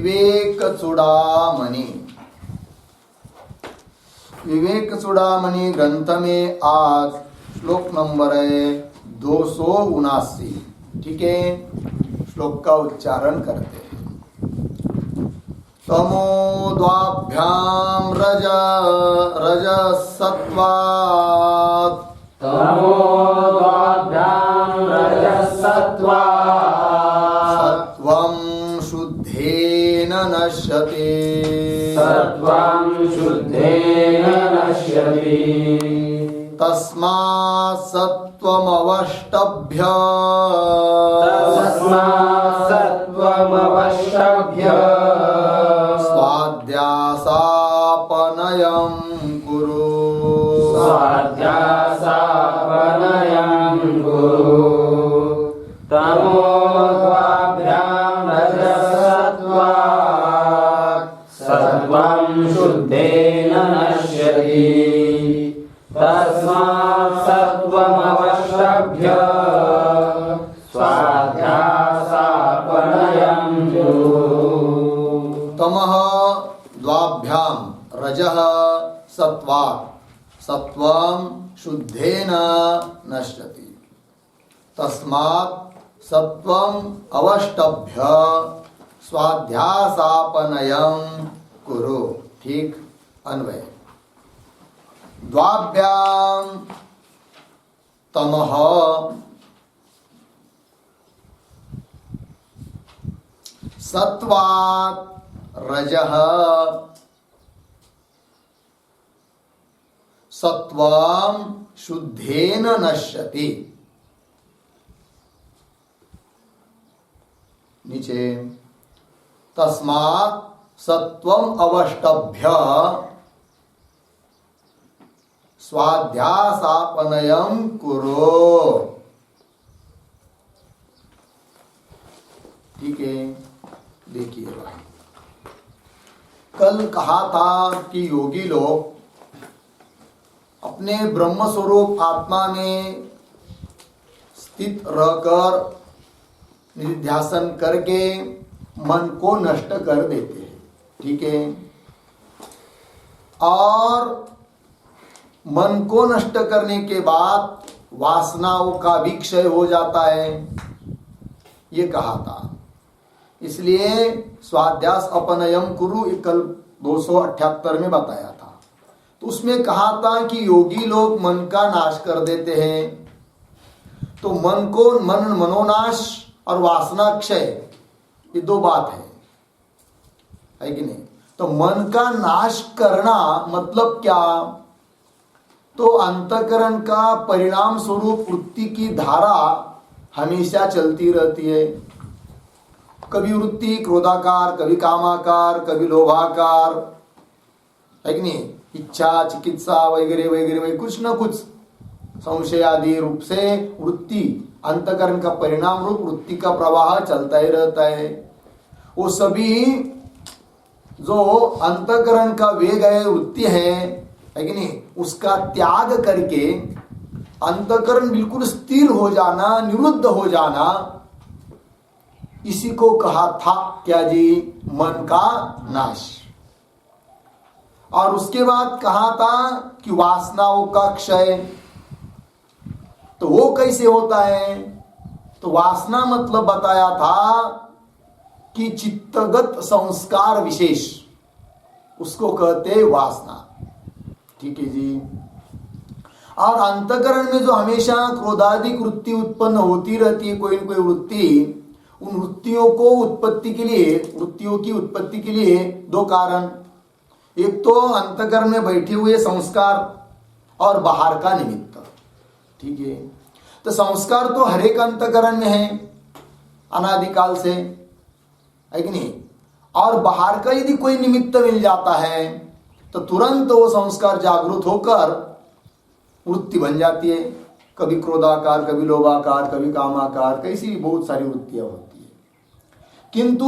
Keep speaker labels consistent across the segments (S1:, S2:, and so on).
S1: विवेक चूड़ामणि। विवेक चूड़ामणि ग्रंथ में आज श्लोक नंबर है 279। ठीक है, श्लोक का उच्चारण करते हैं। तमोद्वाभ्याम रजसत्वात् सत्वं शुद्धेन नश्यति। तस्मात् सत्वमवष्टभ्य स्वाध्यासापनयं कुरु।
S2: तमोद्वाभ्यां रजसत्वात् सत्वं शुद्धेन नश्यति। तस्मात् सत्वमवष्टभ्य स्वाध्यासापनयं कुरु।
S1: तमः द्वाभ्याम रजः सत्वात् सत्वं शुद्धेन नश्यति। तस्मात् सत्वं अवष्टभ्य स्वाध्यासापनयं कुरु। ठीक अन्वय। द्वाभ्याम तमः सत्वात् रजः सत्वं शुद्धेन नश्यति। नीचे तस्मात् सत्वं अवष्टभ्य स्वाध्यासापनयं कुरु। ठीक है, देखिए भाई, कल कहा था कि योगी लोग अपने ब्रह्म स्वरूप आत्मा में स्थित रहकर निधिध्यासन करके मन को नष्ट कर देते हैं। ठीक है, और मन को नष्ट करने के बाद वासनाओं का भी क्षय हो जाता है, ये कहा था। इसलिए स्वाध्यास अपनयम कुरु कल 278 में बताया था। तो उसमें कहा था कि योगी लोग मन का नाश कर देते हैं। तो मन को मनोनाश और वासना क्षय, ये दो बात है कि नहीं? तो मन का नाश करना मतलब क्या? तो अंतःकरण का परिणाम स्वरूप वृत्ति की धारा हमेशा चलती रहती है। कभी वृत्ति क्रोधाकार, कभी कामाकार, कभी लोभाकार, है कि नहीं? इच्छा, चिकित्सा वगैरह वगैरह कुछ न कुछ संशय आदि रूप से वृत्ति, अंतःकरण का परिणाम रूप वृत्ति का प्रवाह चलता ही रहता है। वो सभी जो अंतःकरण का वेग है, वृत्ति है कि नहीं, उसका त्याग करके अंतःकरण बिल्कुल स्थिर हो जाना, निरुद्ध हो जाना, इसी को कहा था क्या जी? मन का नाश। और उसके बाद कहा था कि वासनाओं का क्षय। तो वो कैसे होता है? तो वासना मतलब बताया था कि चित्तगत संस्कार विशेष, उसको कहते वासना। ठीक है जी। और अंतःकरण में जो हमेशा क्रोधाधिक वृत्ति उत्पन्न होती रहती है, कोई न कोई वृत्ति, उन वृत्तियों को उत्पत्ति के लिए, वृत्तियों की उत्पत्ति के लिए दो कारण। एक तो अंतःकरण में बैठे हुए संस्कार और बाहर का निमित्त। ठीक है, तो संस्कार तो हर एक अंतःकरण में है अनादिकाल से, है कि नहीं? और बाहर का यदि कोई निमित्त मिल जाता है तो तुरंत वो संस्कार जागृत होकर वृत्ति बन जाती है। कभी क्रोधाकार, कभी लोभाकार, कभी कामाकार, कैसी बहुत सारी वृत्तियां होती है। किंतु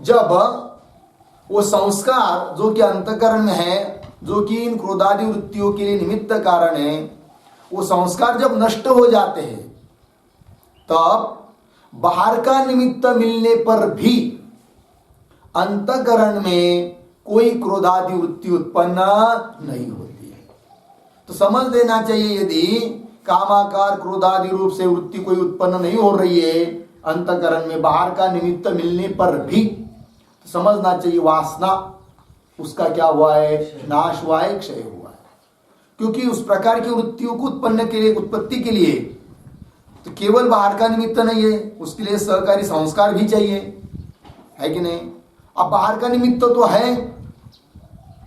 S1: जब वो संस्कार जो कि अंतःकरण में है, जो कि इन क्रोधादि वृत्तियों के लिए निमित्त कारण है, वो संस्कार जब नष्ट हो जाते हैं तब बाहर का निमित्त मिलने पर भी अंतःकरण में कोई क्रोधादि वृत्ति उत्पन्न नहीं होती है। तो समझ लेना चाहिए, यदि कामाकार क्रोधादि रूप से वृत्ति कोई उत्पन्न नहीं हो रही है अंतःकरण में, बाहर का निमित्त मिलने पर भी, तो समझना चाहिए वासना उसका क्या हुआ है, नाश हुआ है, क्षय हुआ है। क्योंकि उस प्रकार की वृत्तियों को उत्पत्ति के लिए तो केवल बाहर का निमित्त नहीं है, उसके लिए सहकारी संस्कार भी चाहिए, है कि नहीं। अब बाहर का निमित्त तो है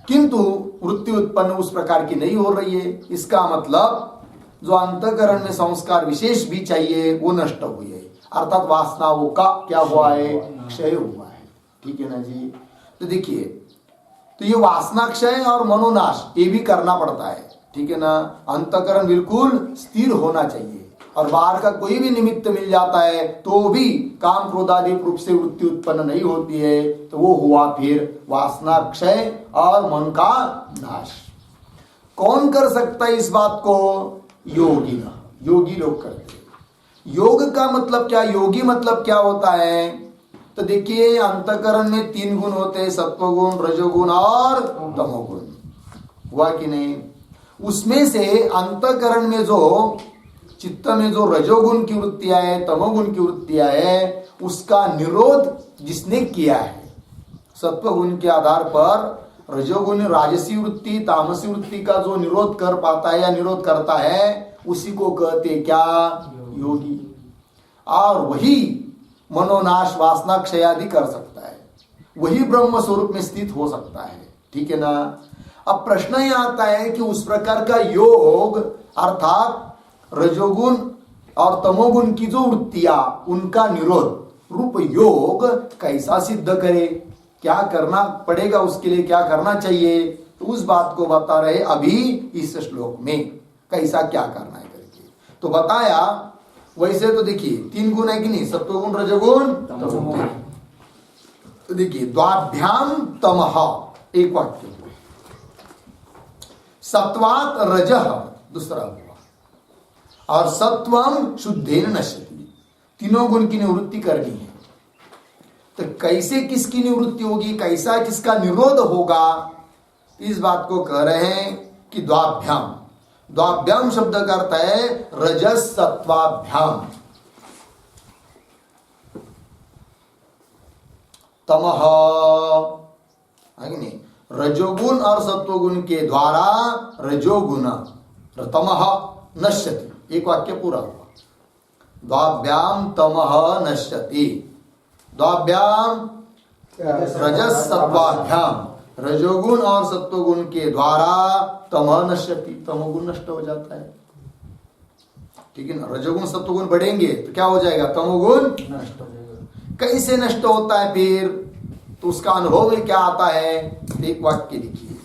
S1: किंतु वृत्ति उत्पन्न उस प्रकार की नहीं हो रही है, इसका मतलब जो अंतःकरण में संस्कार विशेष भी चाहिए वो नष्ट हुई है, अर्थात वासनाओं का क्या हुआ है, क्षय हुआ है। ठीक है ना जी। तो देखिए, तो ये वासना क्षय और मनोनाश ये भी करना पड़ता है, ठीक है ना। अंतःकरण बिल्कुल स्थिर होना चाहिए, और बाहर का कोई भी निमित्त मिल जाता है तो भी काम क्रोधादि रूप से वृत्ति उत्पन्न नहीं होती है, तो वो हुआ फिर वासना क्षय और मन का नाश। कौन कर सकता है इस बात को, योगी ना, योगी लोग करते हैं। योग का मतलब क्या, योगी मतलब क्या होता है, तो देखिए अंतःकरण में 3 गुण होते हैं, सत्वगुण, रजोगुण और तमोगुण, हुआ कि नहीं। उसमें से अंतःकरण में जो चित्त में जो रजोगुण की वृत्तियां है, तमोगुण की वृत्तियां है, उसका निरोध जिसने किया है, सत्वगुण के आधार पर रजोगुण राजसी वृत्ति तामसी वृत्ति का जो निरोध कर पाता है या निरोध करता है, उसी को कहते क्या, योगी। और वही मनोनाश वासना क्षय आदि कर सकता है, वही ब्रह्म स्वरूप में स्थित हो सकता है, ठीक है ना। अब प्रश्न यह आता है कि उस प्रकार का योग अर्थात रजोगुण और तमोगुण की जो वृत्तियां उनका निरोध रूप योग कैसा सिद्ध करे, क्या करना पड़ेगा, उसके लिए क्या करना चाहिए, तो उस बात को बता रहे अभी इस श्लोक में, कैसा क्या करना है करके। तो बताया वैसे तो देखिए 3 गुण है कि नहीं, सत्वगुण रजोगुण तमोगुण। तो देखिए द्वाभ्याम तमः, एक वाक्य, सत्वात रजः दूसरा हुआ, और सत्वम शुद्धेन नश्यति, तीनों गुण की निवृत्ति करनी है। तो कैसे किसकी निवृत्ति होगी, कैसा किसका निरोध होगा, इस बात को कह रहे हैं कि द्वाभ्याम। द्वाभ्याम शब्द का अर्थ है रजस सत्वाभ्याम, तमः, है कि नहीं, रजोगुण और सत्वगुण के द्वारा रजोगुण तमः नश्यति, एक वाक्य पूरा हुआ। द्वाभ्याम तमः नश्यति, द्वाभ्याम रजस सत्वाभ्याम, रजोगुण और सत्वगुण के द्वारा तमः नश्यति, तमोगुण नष्ट हो जाता है, ठीक है ना। रजोगुण सत्वगुण बढ़ेंगे तो क्या हो जाएगा, तमोगुण नष्ट हो जाएगा। कैसे नष्ट होता है फिर, तो उसका अनुभव में क्या आता है, एक वाक्य लिखिए,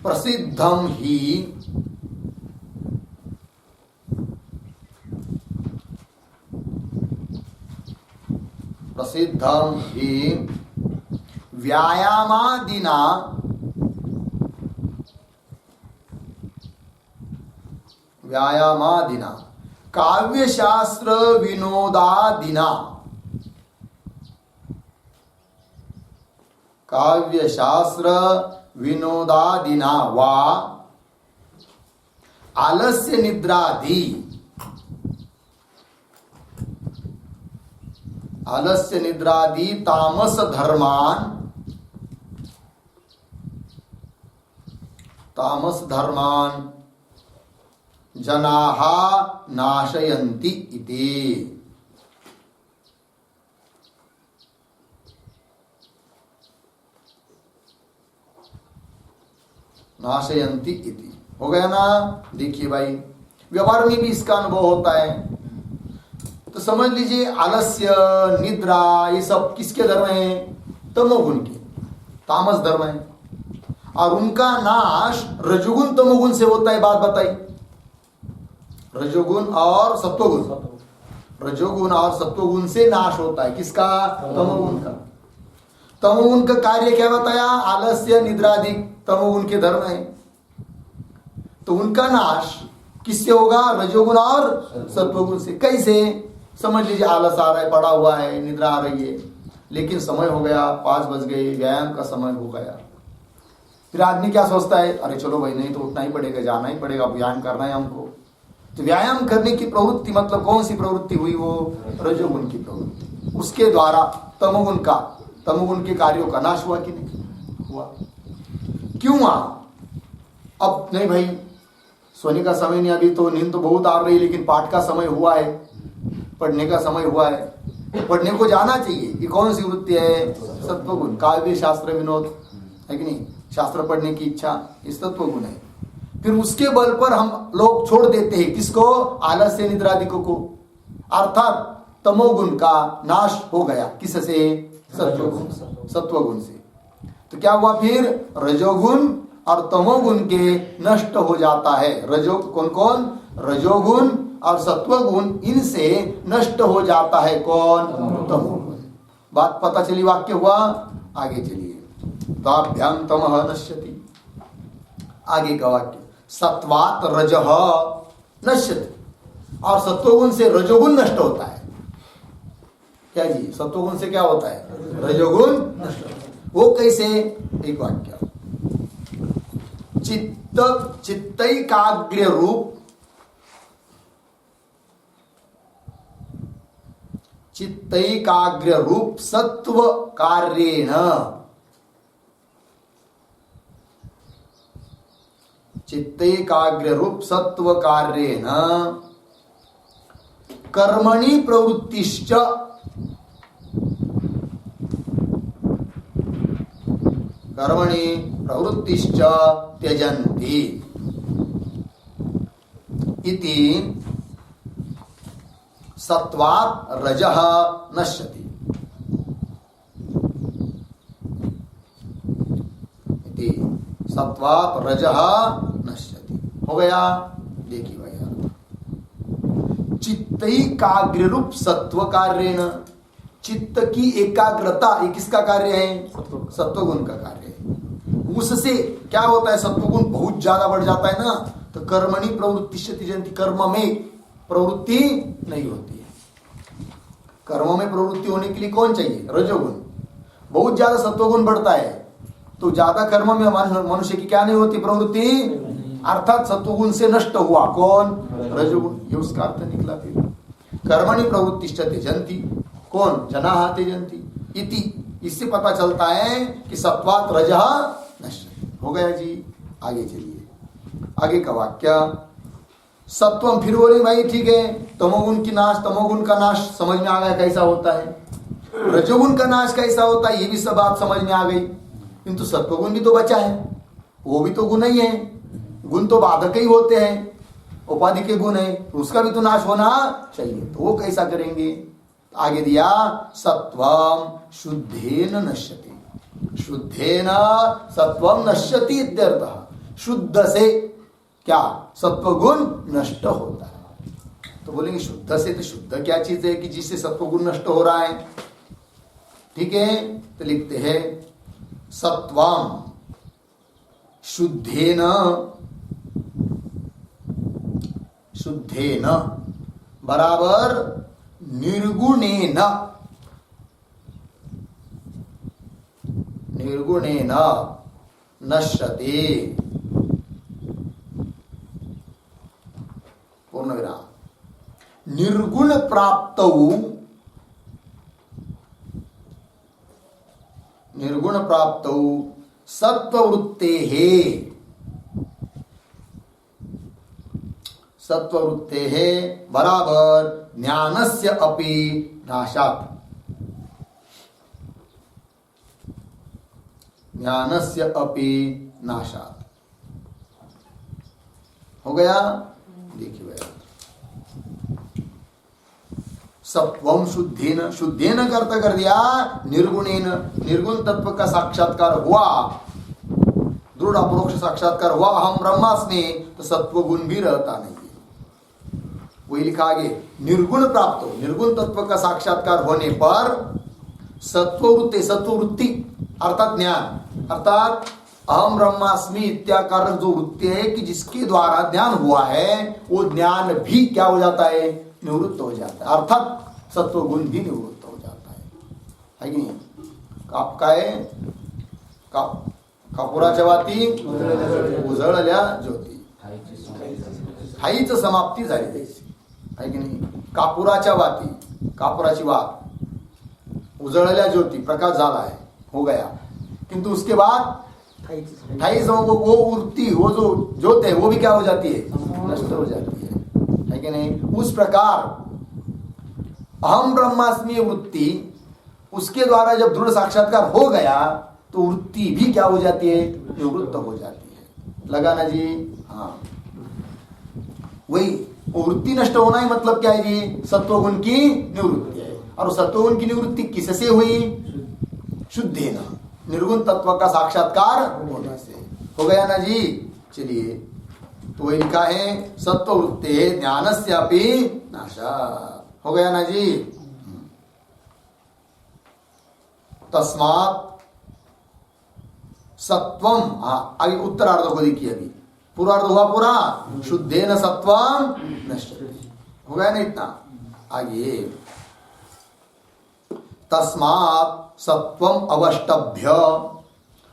S1: प्रसिद्धम ही व्यायामादिना काव्यशास्त्र विनोदादिना वा आलस्य निद्रादि तामस धर्मान जनाः नाशयन्ति इति। नाशयन्ति इति हो गया ना। देखिए भाई व्यवहार में भी इसका अनुभव होता है, तो समझ लीजिए आलस्य निद्रा ये सब किसके धर्म है, तमोगुण के, तामस धर्म है, और उनका नाश रजोगुण तमोगुण से होता है। बात बताई, रजोगुण और सत्वगुण, रजोगुण और सत्वगुण से नाश होता है किसका, तमोगुण का। तमोगुण का कार्य क्या बताया, आलस्य निद्रादि तमोगुण के धर्म है, तो उनका नाश किससे होगा, रजोगुण और सत्वगुण से। कैसे, समझ लीजिए आलस आ रहा है, पड़ा हुआ है, निद्रा आ रही है, लेकिन समय हो गया, 5 बज गए, व्यायाम का समय हो गया। फिर आदमी क्या सोचता है, अरे चलो भाई नहीं तो उठना ही पड़ेगा, जाना ही पड़ेगा, व्यायाम करना है हमको। तो व्यायाम करने की प्रवृत्ति मतलब कौन सी प्रवृत्ति हुई? वो रजोगुण की प्रवृत्ति। उसके द्वारा तमोगुण के कार्यों का नाश हुआ कि नहीं हुआ? क्यों हुआ? अब नहीं भाई सोने का समय नहीं, अभी तो नींद तो बहुत आ रही है, लेकिन पाठ का समय हुआ है, पढ़ने का समय हुआ है, पढ़ने को जाना चाहिए। ये कौन सी वृत्ति है? सत्वगुण। काव्य शास्त्र विनोद है कि नहीं, शास्त्र पढ़ने की इच्छा, ये सत्वगुण है। फिर उसके बल पर हम लोग छोड़ देते हैं किसको? आलस्य निद्रादिकों को। अर्थात तमोगुण का नाश हो गया। किससे? सत्वगुण से। तो क्या हुआ फिर? रजोगुण और तमोगुण के नष्ट हो जाता है। कौन? रजोगुण और सत्वगुण, इनसे नष्ट हो जाता है कौन? तमोगुण। बात पता चली? वाक्य हुआ? आगे चलिए। ताभ्याम तमः नश्यति। आगे का वाक्य, सत्वात रजः नश्यति। और सत्वगुण से रजोगुण नष्ट होता है। क्या जी? सत्वगुण से क्या होता है? रजोगुण नष्ट होता है। वो कैसे? एक वाक्य, चित्तैकाग्र्य रूप, चित्तैकाग्र्य रूप सत्व कार्येण, चित्तैकाग्र्य रूप सत्व कार्येण कर्मणि प्रवृत्तिश्च, कर्मणि प्रवृत्तिश्च त्यजन्ति इति सत्वात् रजः नश्यति। इति सत्वात् रजः नश्यति। हो गया? देखिए भैया, चित्तैकाग्र्य रूप सत्व कार्येण, चित्त की एकाग्रता, ये किसका कार्य है? सत्वगुण का कार्य है। उससे क्या होता है? सत्वगुण बहुत ज्यादा बढ़ जाता है ना, तो कर्मणि प्रवृत्तिश्च त्यजन्ति, कर्म में प्रवृत्ति नहीं होती है। कर्मों में प्रवृत्ति होने के लिए कौन चाहिए? रजोगुण। बहुत ज्यादा सत्वगुण बढ़ता है तो ज्यादा कर्म में मनुष्य की क्या नहीं होती? प्रवृत्ति। अर्थात सत्वगुण से नष्ट हुआ कौन? रजोगुण। ये उसका अर्थ निकला। फिर कर्मणि प्रवृत्तिश्च त्यजन्ति, कौन? जनाः त्यजन्ति इति, इससे पता चलता है कि सत्वात् रजः नश्यति। हो गया जी? आगे चलिए। आगे का वाक्य, सत्वम। फिर बोले भाई ठीक है, तमोगुण की नाश, तमोगुण का नाश समझ में आ गया कैसा होता है, रजोगुण का नाश कैसा होता है, ये भी सब बात समझ में आ गई। किंतु सत्वगुण भी तो बचा है, वो भी तो गुण ही है। गुण तो बाधक ही होते हैं, उपाधि के गुण है, तो उसका भी तो नाश होना चाहिए। तो वो कैसा करेंगे? आगे दिया, सत्वम शुद्धेन नश्यति, शुद्धेन सत्वम नश्यति इत्यर्थः। शुद्ध से क्या? सत्वगुण नष्ट होता है। तो बोलेंगे शुद्ध से, तो शुद्ध क्या चीज है कि जिससे सत्वगुण नष्ट हो रहा है? ठीक है, तो लिखते हैं सत्वम शुद्धेन, शुद्धेन बराबर निर्गुणेन, निर्गुणेन नश्यते। पूर्ण विराम। निर्गुण प्राप्तौ, निर्गुण प्राप्तौ सत्ववृत्तेः, सत्ववृत्तेः बराबर ज्ञानस्य अपि नाशात्, ज्ञानस्य अपि नाशात्। हो गया? देखिए भैया, सत्वम शुद्धेन, शुद्धेन करता कर दिया निर्गुणेन, निर्गुण तत्व का साक्षात्कार हुआ, दृढ़ अपरोक्ष साक्षात्कार हुआ, अहम ब्रह्मास्मि, तो सत्व गुण भी रहता नहीं है। वही लिखा आगे, निर्गुण प्राप्त हो, निर्गुण तत्व का साक्षात्कार होने पर सत्ववृत्ति, सत्ववृत्ति अर्थात ज्ञान, अर्थात अहम ब्रह्मास्मि इत्याकार जो वृत्ति है कि जिसके द्वारा ज्ञान हुआ है, वो ज्ञान भी क्या हो जाता है? निवृत्त हो जाता है। अर्थात सत्वगुण भी निवृत्त हो जाता है की नाही. काय कापुराच्या वाती उजळल्या ज्योती, ठाईच समाप्ती झाली त्याची आहे की नाही. कापुराच्या वाती, कापुराची वात उजळल्या ज्योती, प्रकाश झाला है, हो गया, किंतु उसके बाद ठाई वो वृत्ति, वो जो ज्योत है वो भी क्या हो जाती है, नष्ट हो जाती है कि नहीं. उस प्रकार अहम ब्रह्मास्मि वृत्ति, उसके द्वारा जब दृढ़ साक्षात्कार हो गया तो वृत्ति भी क्या हो जाती है, निवृत्त हो जाती है. लगा ना जी. हाँ, वही वो वृत्ति नष्ट होना ही मतलब क्या है जी, सत्वगुण की निवृत्ति है. और सत्वगुण की निवृत्ति किससे हुई, शुद्धेन, निर्गुण तत्व का साक्षात्कार होने से. हो गया ना जी. चलिए, तो वही लिखा है सत्व वृत्ते ज्ञानस्यापि नाशा. हो गया ना जी. तस्मात् सत्वम, आगे उत्तरार्ध को देखिए. अभी पूर्वार्ध हुआ पूरा, शुद्धेन सत्वम नश्यति. हो गया ना इतना. आगे तस्मात् सत्वम अवष्टभ्य,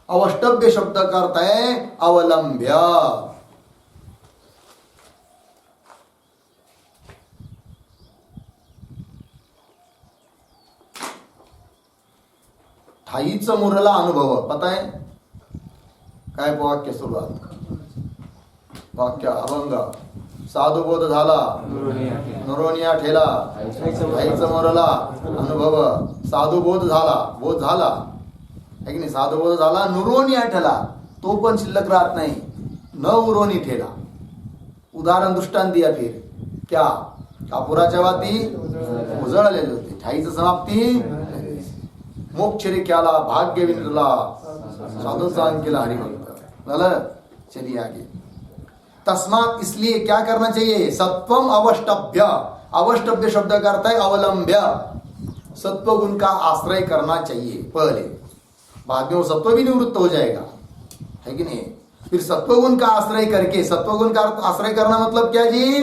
S1: अवष्टभ्य शब्द का अर्थ है अवलंब्य. ठाईच मुरला अनुभव. पता है काय वाक्य सुरुवात, वाक्य अभंग. साधुबोध झाला, नुरोनिया ठेला, ठाईच मुरला अनुभव. साधुबोध झाला, बोध झाला है की नाही. साधुबोध झाला, नुरोनिया ठेला, तो पण शिल्लक राहत नाही, न उरोनी ठेला. उदाहरण दृष्टांत दिया. फिर क्या, कापुराच्या वाती उजळलेले होते, ठाईच समाप्ती. मोक्ष रे क्याला, भाग्य विनला, साधु सांग केला हरिभक्त झालं. चलिए आगे. तस्मात, इसलिए क्या करना चाहिए, सत्वम अवष्टभ्य. अवष्टभ्य शब्द का अर्थ है अवलंब्य. सत्वगुण का आश्रय करना चाहिए पहले, बाद में वो सत्व भी निवृत्त हो जाएगा है कि नहीं. फिर सत्वगुण का आश्रय करके, सत्वगुण का आश्रय करना मतलब क्या जी,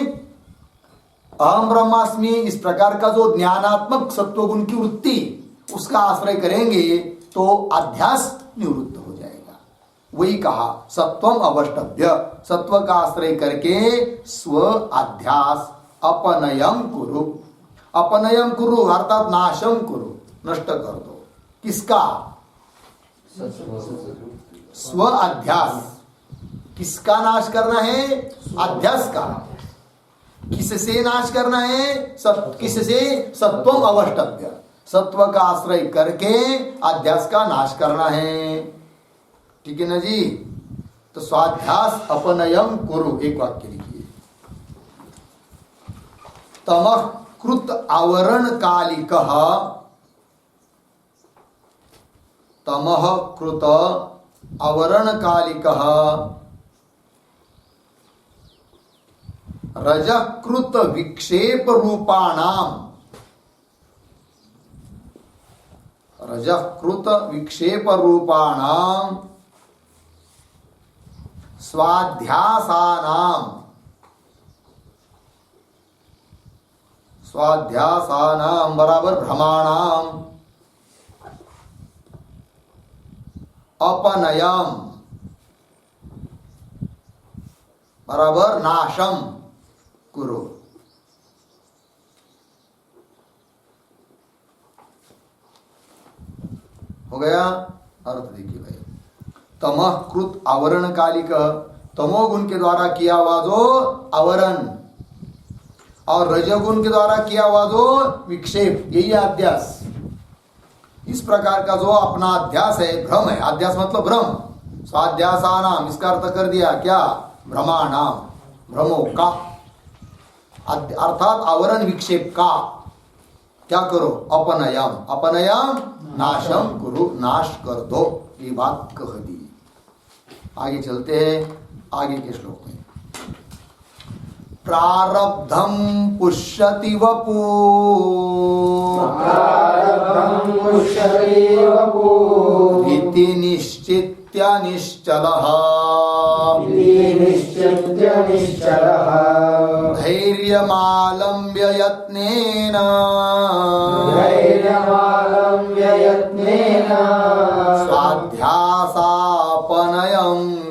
S1: अहम ब्रह्मास्मि, इस प्रकार का जो ज्ञानात्मक सत्वगुण की वृत्ति, उसका आश्रय करेंगे तो अध्यास निवृत्त हो जाएगा. वही कहा सत्वम अवष्टभ्य, सत्व का आश्रय करके स्व अध्यास अपनयम कुरु. अपनयम कुरु अर्थात नाशम कुरु, नष्ट कर दो. किसका, स्व अध्यास. किसका नाश करना है, अध्यास का. किससे नाश करना है, किससे, सत्वम अवष्टभ्य, सत्व का आश्रय करके अध्यास का नाश करना है. ठीक है ना जी. तो स्वाध्यास अपनयम कुरु. एक वाक्य लिखिए. तमः कृत आवरण कालिकः, तमः कृत आवरण कालिकः रजः कृत विक्षेप रूपाणाम, रजः कृत विक्षेप रूपाणाम स्वाध्यासानाम, स्वाध्यासानाम बराबर भ्रमाणाम अपनयम बराबर नाशम कुरु. हो गया. अर्थ देखिए भाई. तमः कृत आवरण कालिक, तमोगुण के द्वारा किया हुआ जो आवरण, और रजोगुण के द्वारा किया हुआ जो विक्षेप, यही अध्यास. इस प्रकार का जो अपना अध्यास है, भ्रम है. अध्यास मतलब भ्रम. स्वाध्यासानाम, इसका अर्थ कर दिया क्या, भ्रमाणाम, भ्रमों का, अर्थात आवरण विक्षेप का क्या करो, अपनयम, अपनयम नाशम कुरु, नाश कर दो. ये बात कह दी. आगे चलते हैं आगे के श्लोक में. प्रारब्धम पुष्यति वपु,
S2: प्रारब्धं पुष्यति वपु,
S1: इति निश्चित्य निश्चलः,
S2: इति निश्चित्य निश्चलः,
S1: धैर्यमालम्ब्य यत्नेन
S2: धैर्यमालम्ब्य यत्नेन
S1: स्वाध्यासापनयं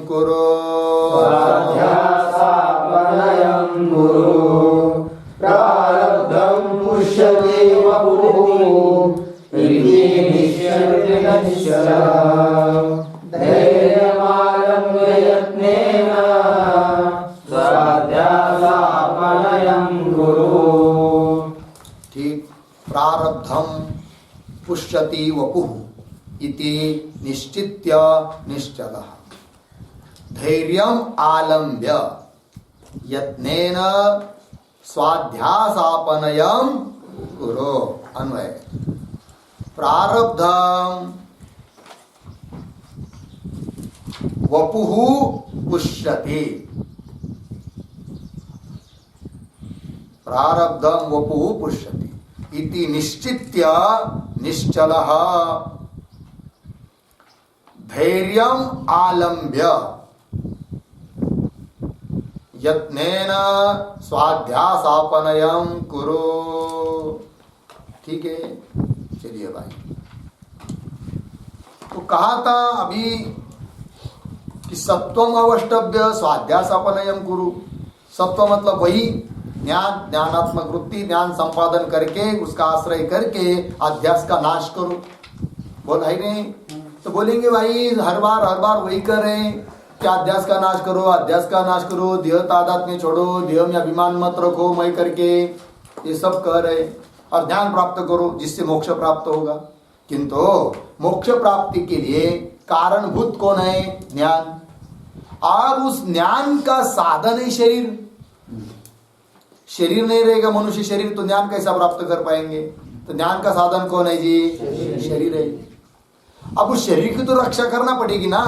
S1: कुरु
S2: स्वाध्यासापनयं कुरु प्रारब्धं पुष्यति वपुः इति निश्चयति निश्चलः धैर्यमालम्ब्य यत्नेन स्वाध्यासापनयं कुरु।
S1: ठीक, प्रारब्धम पुष्यति वपुः इति निश्चित्य निश्चलः धैर्यम आलम्ब्य यत्नेन स्वाध्यासापनयं कुरु। अन्वय प्रारब्धम वपुः पुष्यति प्रारब्धम वपुः पुष्यति इति निश्चित्य निश्चलः धैर्यम आलम्ब्य यत्नेन स्वाध्यासापनयं कुरु। ठीक है, चलिए भाई। तो कहा था अभी कि सत्वम अवष्टभ्य स्वाध्यासापनयं कुरु। सत्व मतलब वही ज्ञान, ज्ञानात्मक वृत्ति, ज्ञान संपादन करके उसका आश्रय करके अध्यास का नाश करो। बोल है नहीं? तो बोलेंगे भाई हर बार वही कर रहे हैं क्या? अध्यास का नाश करो, अध्यास का नाश करो, देह तादात में छोड़ो, देह में अभिमान मत रखो मैं करके, ये सब कह रहे। और ध्यान प्राप्त करो जिससे मोक्ष प्राप्त होगा। किंतु मोक्ष प्राप्ति के लिए कारणभूत कौन है? ज्ञान। अब उस ज्ञान का साधन है शरीर। शरीर नहीं रहेगा मनुष्य शरीर, तो ज्ञान कैसा प्राप्त कर पाएंगे? तो ज्ञान का साधन कौन है जी? शरीर है। अब उस शरीर की तो रक्षा करना पड़ेगी ना,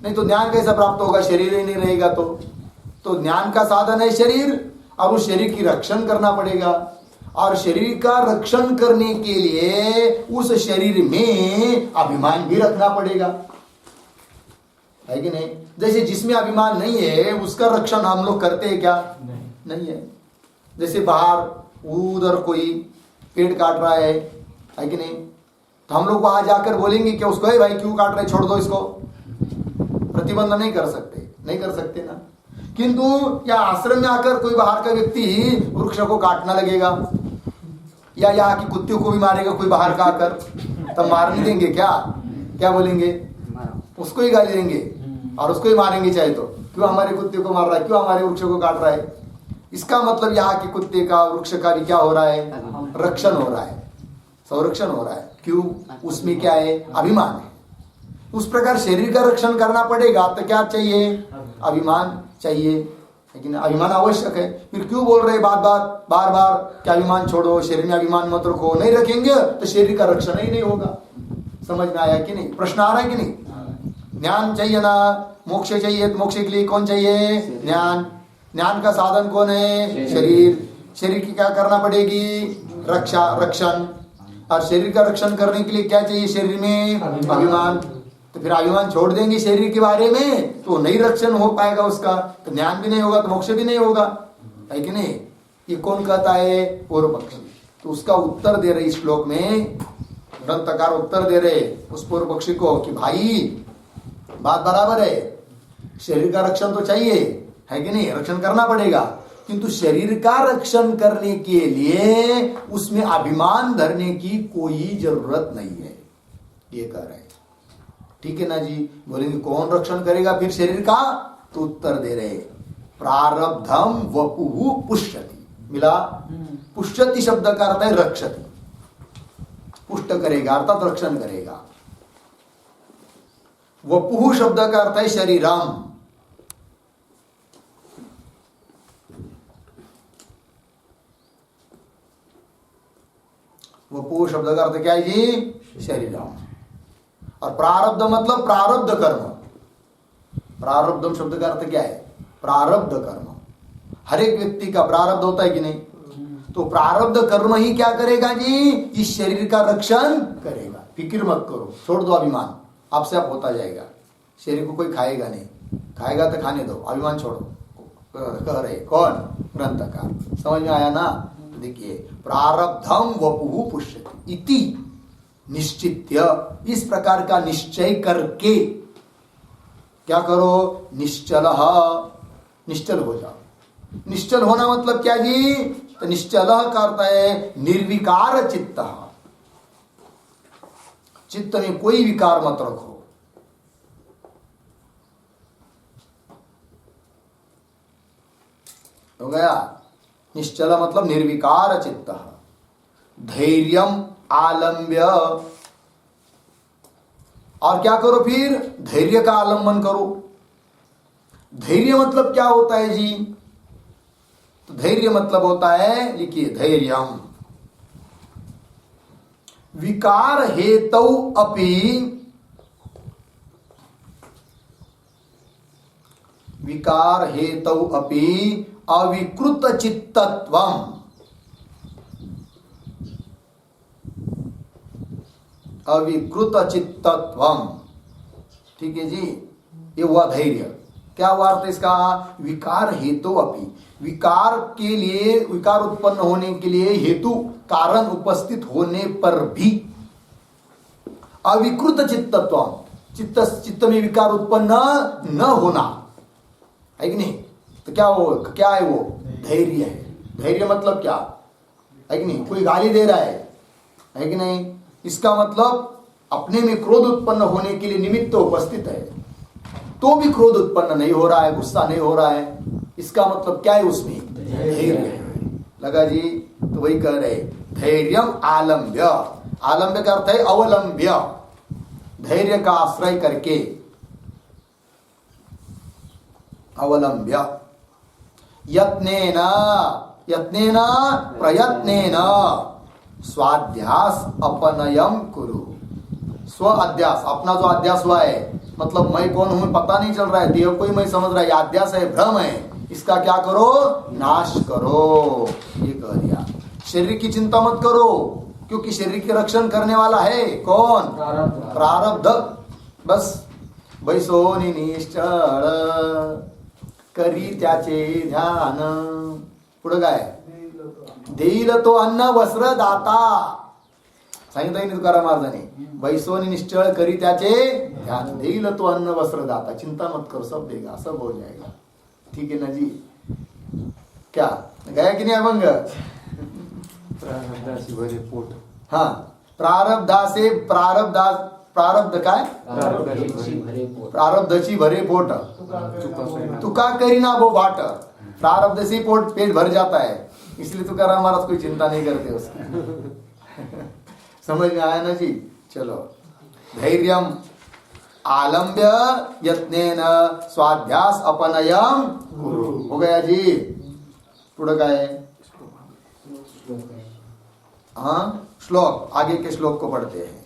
S1: नहीं तो ज्ञान कैसा प्राप्त होगा? शरीर ही नहीं रहेगा तो ज्ञान का साधन है शरीर, और उस शरीर की रक्षण करना पड़ेगा। और शरीर का रक्षण करने के लिए उस शरीर में अभिमान भी रखना पड़ेगा, है कि नहीं? जैसे जिसमें अभिमान नहीं है उसका रक्षण हम लोग करते हैं क्या? नहीं है। जैसे बाहर उधर कोई पेड़ काट रहा है कि नहीं, तो हम लोग वहां जाकर बोलेंगे कि उसको, भाई क्यों काट रहे, छोड़ दो इसको। प्रतिबंध नहीं कर सकते ना। किंतु या आश्रम में आकर कोई बाहर का व्यक्ति वृक्ष को काटना लगेगा, या यहाँ की कुत्तियों को भी मारेगा कोई बाहर का आकर, तब मार नहीं देंगे क्या बोलेंगे? उसको ही गाली देंगे और उसको ही मारेंगे चाहे तो। क्यों हमारे कुत्ते को मार रहा है, क्यों हमारे वृक्ष को काट रहा है? इसका मतलब यहाँ के कुत्ते का, वृक्ष का भी क्या हो रहा है? रक्षण हो रहा है, संरक्षण हो रहा है। क्यों? उसमें क्या है? अभिमान है। उस प्रकार शरीर का रक्षण करना पड़ेगा तो क्या चाहिए? अभिमान चाहिए, लेकिन अभिमान आवश्यक है। फिर क्यों बोल रहे बार बार क्या अभिमान छोड़ो, शरीर में अभिमान मत रखो? नहीं रखेंगे तो शरीर का रक्षण ही नहीं होगा। समझ में आया कि नहीं? प्रश्न आ रहा है कि नहीं? ज्ञान चाहिए ना, मोक्ष चाहिए, तो मोक्ष के लिए कौन चाहिए? ज्ञान। ज्ञान का साधन कौन है? शरीर। शरीर की क्या करना पड़ेगी? रक्षण। और शरीर का रक्षण करने के लिए क्या चाहिए? शरीर में अभिमान। तो फिर अभिमान छोड़ देंगे शरीर के बारे में तो नहीं रक्षण हो पाएगा उसका, तो ज्ञान भी नहीं होगा, तो मोक्ष भी नहीं होगा, है कि नहीं? ये कौन कहता है? पूर्व पक्षी। तो उसका उत्तर दे रहे इस श्लोक में, ग्रंथकार उत्तर दे रहे उस पूर्व पक्षी को कि भाई बात बराबर है, शरीर का रक्षण तो चाहिए, है कि नहीं? रक्षण करना पड़ेगा, किंतु शरीर का रक्षण करने के लिए उसमें अभिमान धरने की कोई जरूरत नहीं है, ये कह रहे हैं। ठीक है ना जी? बोलेंगे कौन रक्षण करेगा फिर शरीर का? तो उत्तर दे रहे प्रारब्धम वपुः पुष्यति। मिला? पुष्यति शब्द का अर्थ है रक्षति, पुष्ट करेगा अर्थात रक्षण करेगा। वपुः शब्द का अर्थ है शरीरम। वपुः शब्द का अर्थ क्या है जी? शरीरम। और प्रारब्ध मतलब प्रारब्ध कर्म। प्रारब्धम शब्द का अर्थ क्या है? प्रारब्ध कर्म। हर एक व्यक्ति का प्रारब्ध होता है कि नहीं? तो प्रारब्ध कर्म ही क्या करेगा जी? इस शरीर का रक्षण करेगा। फिक्र मत करो, छोड़ दो अभिमान, आपसे आप होता जाएगा। शरीर को कोई खाएगा नहीं, खाएगा तो खाने दो, अभिमान छोड़ो। कह रहे कौन? ग्रंथकार। समझ में आया ना? देखिए, प्रारब्धम वपुः पुष्यति इति निश्चित्य, इस प्रकार का निश्चय करके क्या करो? निश्चल हो जाओ। निश्चल होना मतलब क्या जी? तो निश्चल का अर्थ है निर्विकार चित्त। चित्त में कोई विकार मत रखो। हो गया? निश्चल मतलब निर्विकार चित्त। धैर्यम आलम्ब्य, और क्या करो फिर? धैर्य का आलंबन करो। धैर्य मतलब क्या होता है जी? तो धैर्य मतलब होता है, लिखिए, धैर्यम विकार हेतौ अपि, विकार हेतौ अपि अविकृत चित्तत्वम्, अविकृत चित्तत्वम्। ठीक है जी, ये हुआ धैर्य। क्या हुआ अर्थ इसका? विकार हेतु अपि, विकार के लिए, विकार उत्पन्न होने के लिए हेतु कारण उपस्थित होने पर भी अविकृत चित्तत्वम्, चित्त में विकार उत्पन्न न होना है कि नहीं? तो क्या है वो? धैर्य है। धैर्य मतलब क्या है कि नहीं? कोई गाली दे रहा है कि नहीं? इसका मतलब अपने में क्रोध उत्पन्न होने के लिए निमित्त उपस्थित है, तो भी क्रोध उत्पन्न नहीं हो रहा है, गुस्सा नहीं हो रहा है। इसका मतलब क्या है? उसमें धैर्य है। लगा जी? तो वही कह रहे, धैर्यम आलम्ब्य। आलम्ब्य का अर्थ है अवलंब्य, धैर्य का आश्रय करके। अवलंब्य यत्नेन, यत्नेन प्रयत्नेन स्वाध्यास अपनयम कुरु। स्व अध्यास, अपना जो अध्यास हुआ है, मतलब मैं कौन हूं पता नहीं चल रहा है, देव को ही मैं समझ रहा है, अध्यास है, भ्रम है, इसका क्या करो? नाश करो। ये कह दिया। शरीर की चिंता मत करो, क्योंकि शरीर के रक्षण करने वाला है कौन? प्रारब्ध। बस बैसोनी निश्चळ करी त्याचे ध्यान, पुढे काय? देईल तो अन्न वस्त्र दाता। सांगितलं नाही तुकाराम महाराजांनी? बैसोनी निश्चळ करी त्याचे ध्यान, देईल तो अन्न वस्त्र दाता। चिंता मत करो, सब देगा, सब हो जाएगा। ठीक है ना जी? क्या गया कि नहीं अभंग?
S2: प्रारब्धासी भरे पोट।
S1: हाँ, प्रारब्धासे प्रारब्ध काय? प्रारब्धची भरे पोट, तुका करीना वो बाट। प्रारब्ध से पोट पेट भर जाता है, इसलिए तुकाराम महाराज कोई चिंता नहीं करते उसकी। समझ में आया ना जी? चलो, धैर्यम आलम्ब्य यत्नेन स्वाध्यास अपनयम कुरु। हो गया जी? पुढे काय? हाँ, श्लोक, आगे के श्लोक को पढ़ते हैं।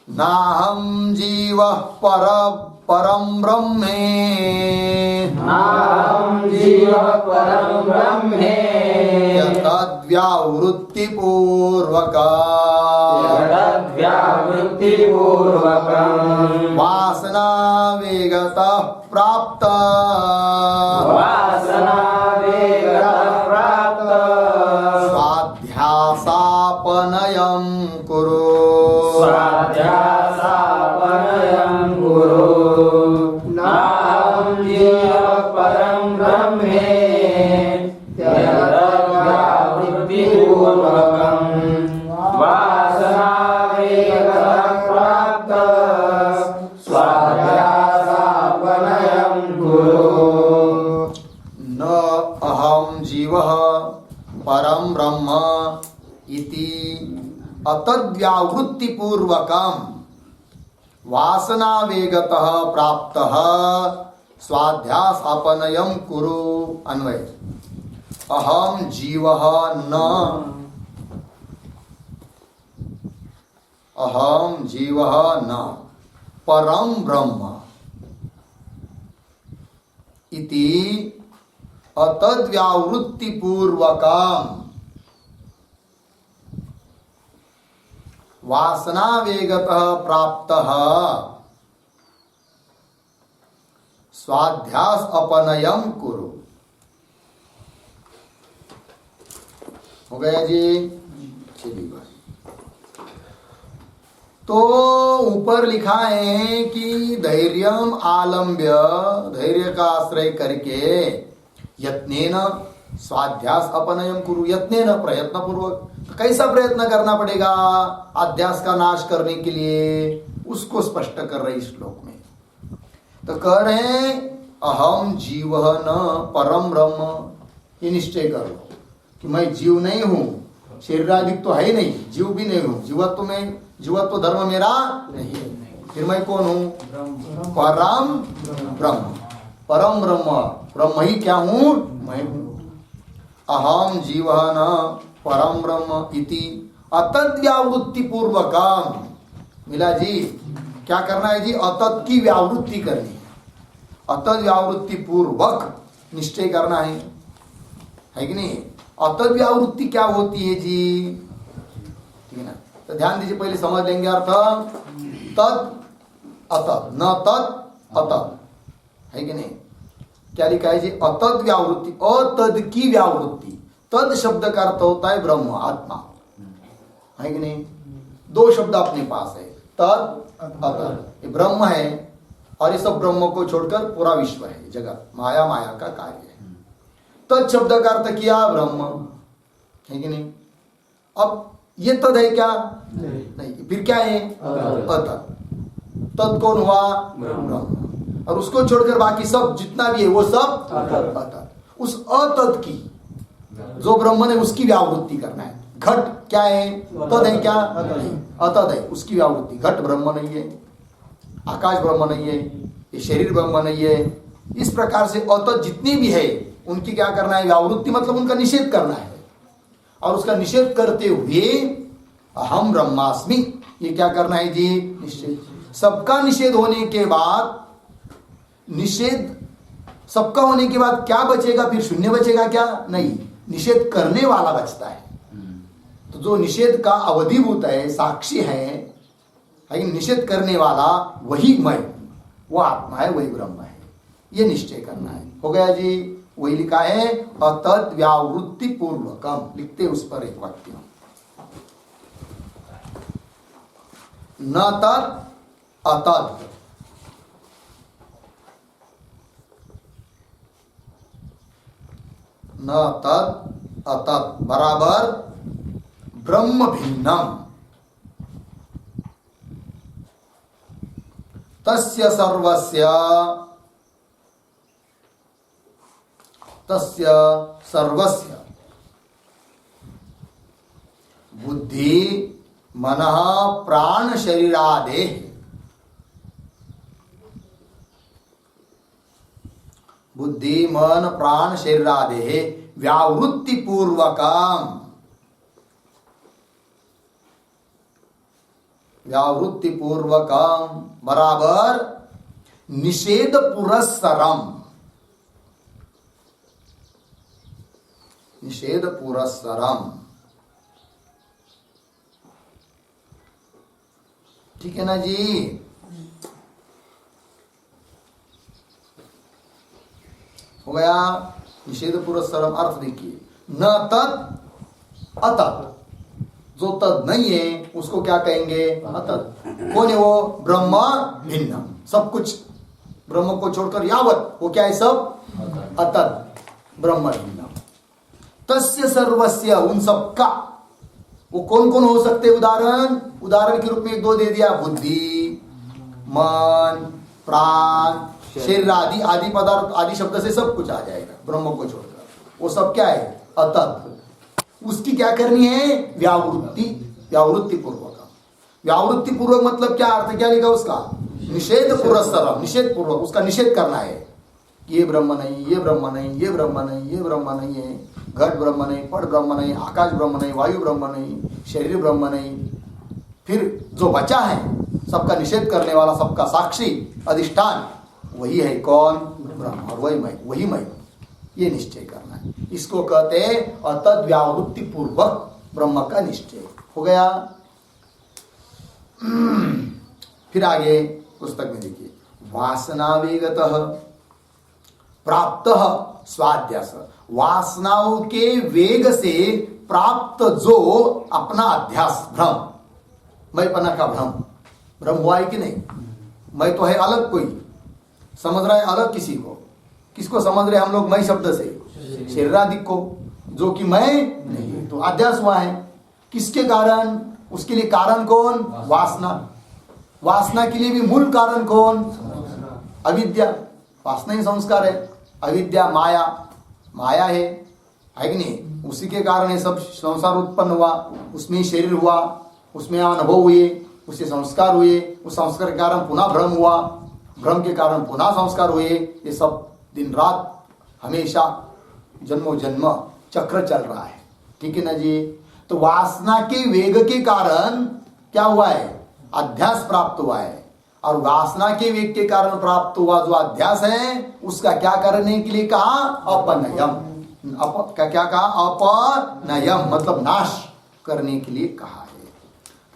S1: नाहं जीवः परं ब्रह्मे,
S2: नाहं जीवः परं ब्रह्मे, यतद्व्यावृत्तिपूर्वकम्
S1: वासना वेगतः प्राप्त, स्वाध्यासापनयं कुरु।
S2: स्वाध्यासापनयं कुरु। नाहं जीवः परं ब्रह्मे, यतद्व्यावृत्तिपूर्वकम् वासनावेगतः प्राप्त, स्वाध्यासापनयं कुरु।
S1: न अहं जीवः परं ब्रह्म इति अतद्व्यावृत्तिपूर्वकं वासनावेगतः प्राप्तः स्वाध्यासापनयं कुरु। अन्वय, अहं जीवः न, अहं जीवः न परं ब्रह्म इति अतद्व्यावृत्तिपूर्वकं वासनावेगतः प्राप्तः स्वाध्यास अपनयम कुरु। हो गया जी, चलिए भाई। तो ऊपर लिखा है कि धैर्यम आलम्ब्य, धैर्य का आश्रय करके यत्नेन स्वाध्यास अपनयम कुरु, यत्नेन प्रयत्न पूर्वक। तो कैसा प्रयत्न करना पड़ेगा अध्यास का नाश करने के लिए, उसको स्पष्ट कर रहे श्लोक में। तो कह रहे हैं अहम जीव न परम ब्रह्म, ये निश्चय कर लो कि मैं जीव नहीं हूं, शरीरादिक तो है ही नहीं, जीव भी नहीं हूं, जीवत्व में, जीवत्व धर्म मेरा नहीं है, फिर मैं कौन हूं? परम ब्रह्म। परम ब्रह्म, ब्रह्म ही क्या हूं? मैं हूं। अहम जीव न परम ब्रह्म इति अतद्व्यावृत्ति पूर्वकम। मिला जी, क्या करना है जी? अतत की व्यावृत्ति करनी है, अतद व्यावृत्ति पूर्वक निश्चय करना है कि नहीं? अतद व्यावृत्ति क्या होती है जी? ठीक है ना? तो ध्यान दीजिए, पहले समझ लेंगे अर्थ। तत् अतत, न तत् अतत, है कि नहीं? क्या लिखा है जी? अतद व्यावृत्ति, अतद की व्यावृत्ति। तद शब्द का अर्थ होता है ब्रह्म, आत्मा, है कि नहीं? दो शब्द अपने पास है, तद अतद। ये ब्रह्म है और ये सब ब्रह्म को छोड़कर पूरा विश्व है, जगत माया, माया का कार्य है। तद शब्द का अर्थ किया ब्रह्म, है कि नहीं? अब ये तद है क्या? नहीं। फिर क्या है? अतद। तद कौन हुआ? ब्रह्म। और उसको छोड़कर बाकी सब जितना भी है वो सब अतद। उस अतद की, जो ब्रह्म है उसकी व्यावृत्ति करना है। घट क्या है? तद है क्या? अतद है, उसकी व्यावृत्ति। घट ब्रह्म नहीं है, आकाश ब्रह्म नहीं है, ये शरीर ब्रह्म नहीं है। इस प्रकार से अतद जितनी भी है उनकी क्या करना है? व्यावृत्ति, मतलब उनका निषेध करना है। और उसका निषेध करते हुए अहम ब्रह्मास्मि, ये क्या करना है जी? निषेध। सबका निषेध होने के बाद, निषेध सबका होने के बाद क्या बचेगा? फिर शून्य बचेगा क्या? नहीं, निषेध करने वाला बचता है। तो जो निषेध का अवधिभूत है, साक्षी है, लेकिन निषेध करने वाला वही मैं, वो आत्मा है, वही ब्रह्म है, ये निश्चय करना है। हो गया जी, वही लिखा है अतद व्यावृत्ति पूर्वकम। लिखते उस पर एक वाक्य, न तद अतद, न तद अतद बराबर ब्रह्म भिन्नम तस्य सर्वस्य, तस्य सर्वस्य बुद्धि मनः प्राण शरीरादेः, बुद्धि मन प्राण शरीरादेः व्यावृत्ति पूर्वकम, व्यावृत्ति पूर्वकम बराबर निषेध पुरस्सरम, निषेध पुरस्सरम। ठीक है ना जी? हो गया। निषेध पुरस्सरम अर्थ देखिए, न तत् अतत्, जो तद नहीं है उसको क्या कहेंगे? अतत। कौन है वो? ब्रह्म भिन्नम, सब कुछ ब्रह्म को छोड़कर यावत वो क्या है? सब अतत, ब्रह्म भिन्नम। तस्य सर्वस्य, उन सबका, वो कौन कौन हो सकते? उदाहरण, उदाहरण के रूप में एक दो दे दिया, बुद्धि मन प्राण शरीर आदि, आदि पदार्थ, आदि शब्द से सब कुछ आ जाएगा ब्रह्म को छोड़कर। वो सब क्या है? अतत। उसकी क्या करनी है? व्यावृत्ति, व्यावृत्ति पूर्वक। व्यावृत्ति पूर्वक मतलब क्या अर्थ, क्या लिखा उसका? निषेध पुरस्सरम, निषेध पूर्वक उसका निषेध करना है। ये ब्रह्म नहीं, ये ब्रह्म नहीं, ये ब्रह्म नहीं, ये ब्रह्म नहीं है, घट ब्रह्म नहीं, पट ब्रह्म नहीं, आकाश ब्रह्म नहीं, वायु ब्रह्म नहीं, शरीर ब्रह्म नहीं। फिर जो बचा है सबका निषेध करने वाला, सबका साक्षी अधिष्ठान, वही है कौन? ब्रह्म। और वही मैं, वही मैं, ये निश्चय करना है। इसको कहते हैं अतद व्यावृत्ति पूर्वक ब्रह्म का निश्चय। हो गया। फिर आगे पुस्तक में देखिए, वासना वेगतः, प्राप्त स्वाध्यास, वासनाओं के वेग से प्राप्त जो अपना अध्यास, भ्रम, मैंपना का भ्रम हुआ है कि नहीं? मैं तो है अलग, कोई समझ रहा है अलग किसी को, किसको समझ रहे हम लोग? मैं शब्द से शरीरादिक को, जो कि मैं नहीं, तो अध्यास हुआ है। किसके कारण? उसके लिए कारण कौन? वासना। वासना के लिए भी मूल कारण कौन? अविद्या। वासना ही संस्कार है, अविद्या माया है कि नहीं? उसी के कारण ये सब संसार उत्पन्न हुआ, उसमें ही शरीर हुआ, उसमें अनुभव हुए, उससे संस्कार हुए, उस संस्कार के कारण पुनः भ्रम हुआ, भ्रम के कारण पुनः संस्कार हुए। ये सब दिन रात हमेशा जन्मों जन्म चक्र चल रहा है, ठीक है ना जी? तो वासना के वेग के कारण क्या हुआ है? अध्यास प्राप्त हुआ है। और वासना के वेग के कारण प्राप्त हुआ जो अध्यास है, उसका क्या करने के लिए कहा? अपनयम। क्या कहा? अपनयम मतलब नाश करने के लिए कहा है।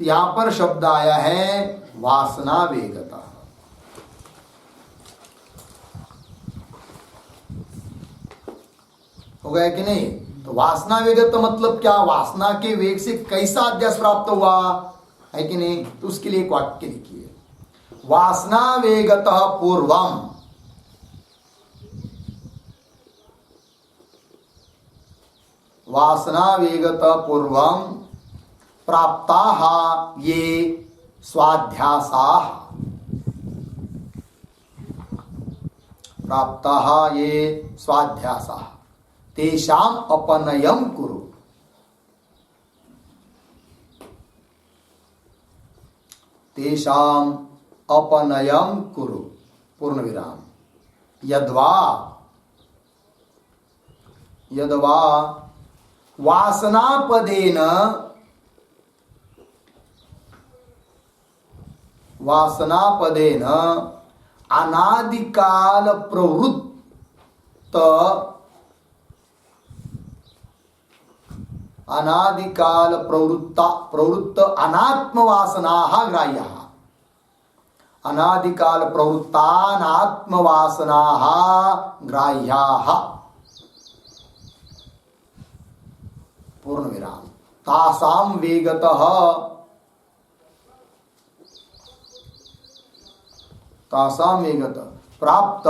S1: तो यहां पर शब्द आया है वासना वेगता। हो गया कि नहीं? तो वासना वेगत मतलब क्या? वासना के वेग से कैसा अध्यास प्राप्त हुआ है कि नहीं? तो उसके लिए एक वाक्य लिखिए, वासना वेगत पूर्वम, वासना वेगत पूर्वम प्राप्ताः ये स्वाध्यासाः, प्राप्ताः ये स्वाध्यासाः तेषाम अपनयम कुरु। तेषाम अपनयम कुरु, पूर्ण विराम। यद्वा वासनापदेन अनादिकाल प्रवृत्त अनात्म वासनाः ग्राह्याः, अनादिकाल प्रवृत्तानात्म वासनाः ग्राह्याः, पूर्ण विराम। तासाम वेगतः प्राप्त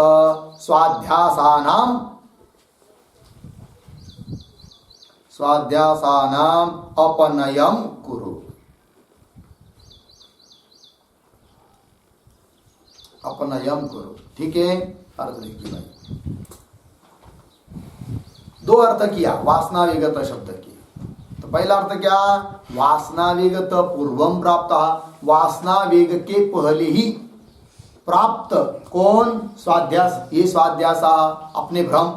S1: स्वाध्यासानाम अपनयम कुरु। अपनयम करो, ठीक है? अर्थ देखिए भाई, दो अर्थ किया वासना विगत शब्द की। तो पहला अर्थ क्या? वासना विगत पूर्वम प्राप्त, वासना वेग के पहले ही प्राप्त कौन? स्वाध्यास, ये स्वाध्यास अपने भ्रम,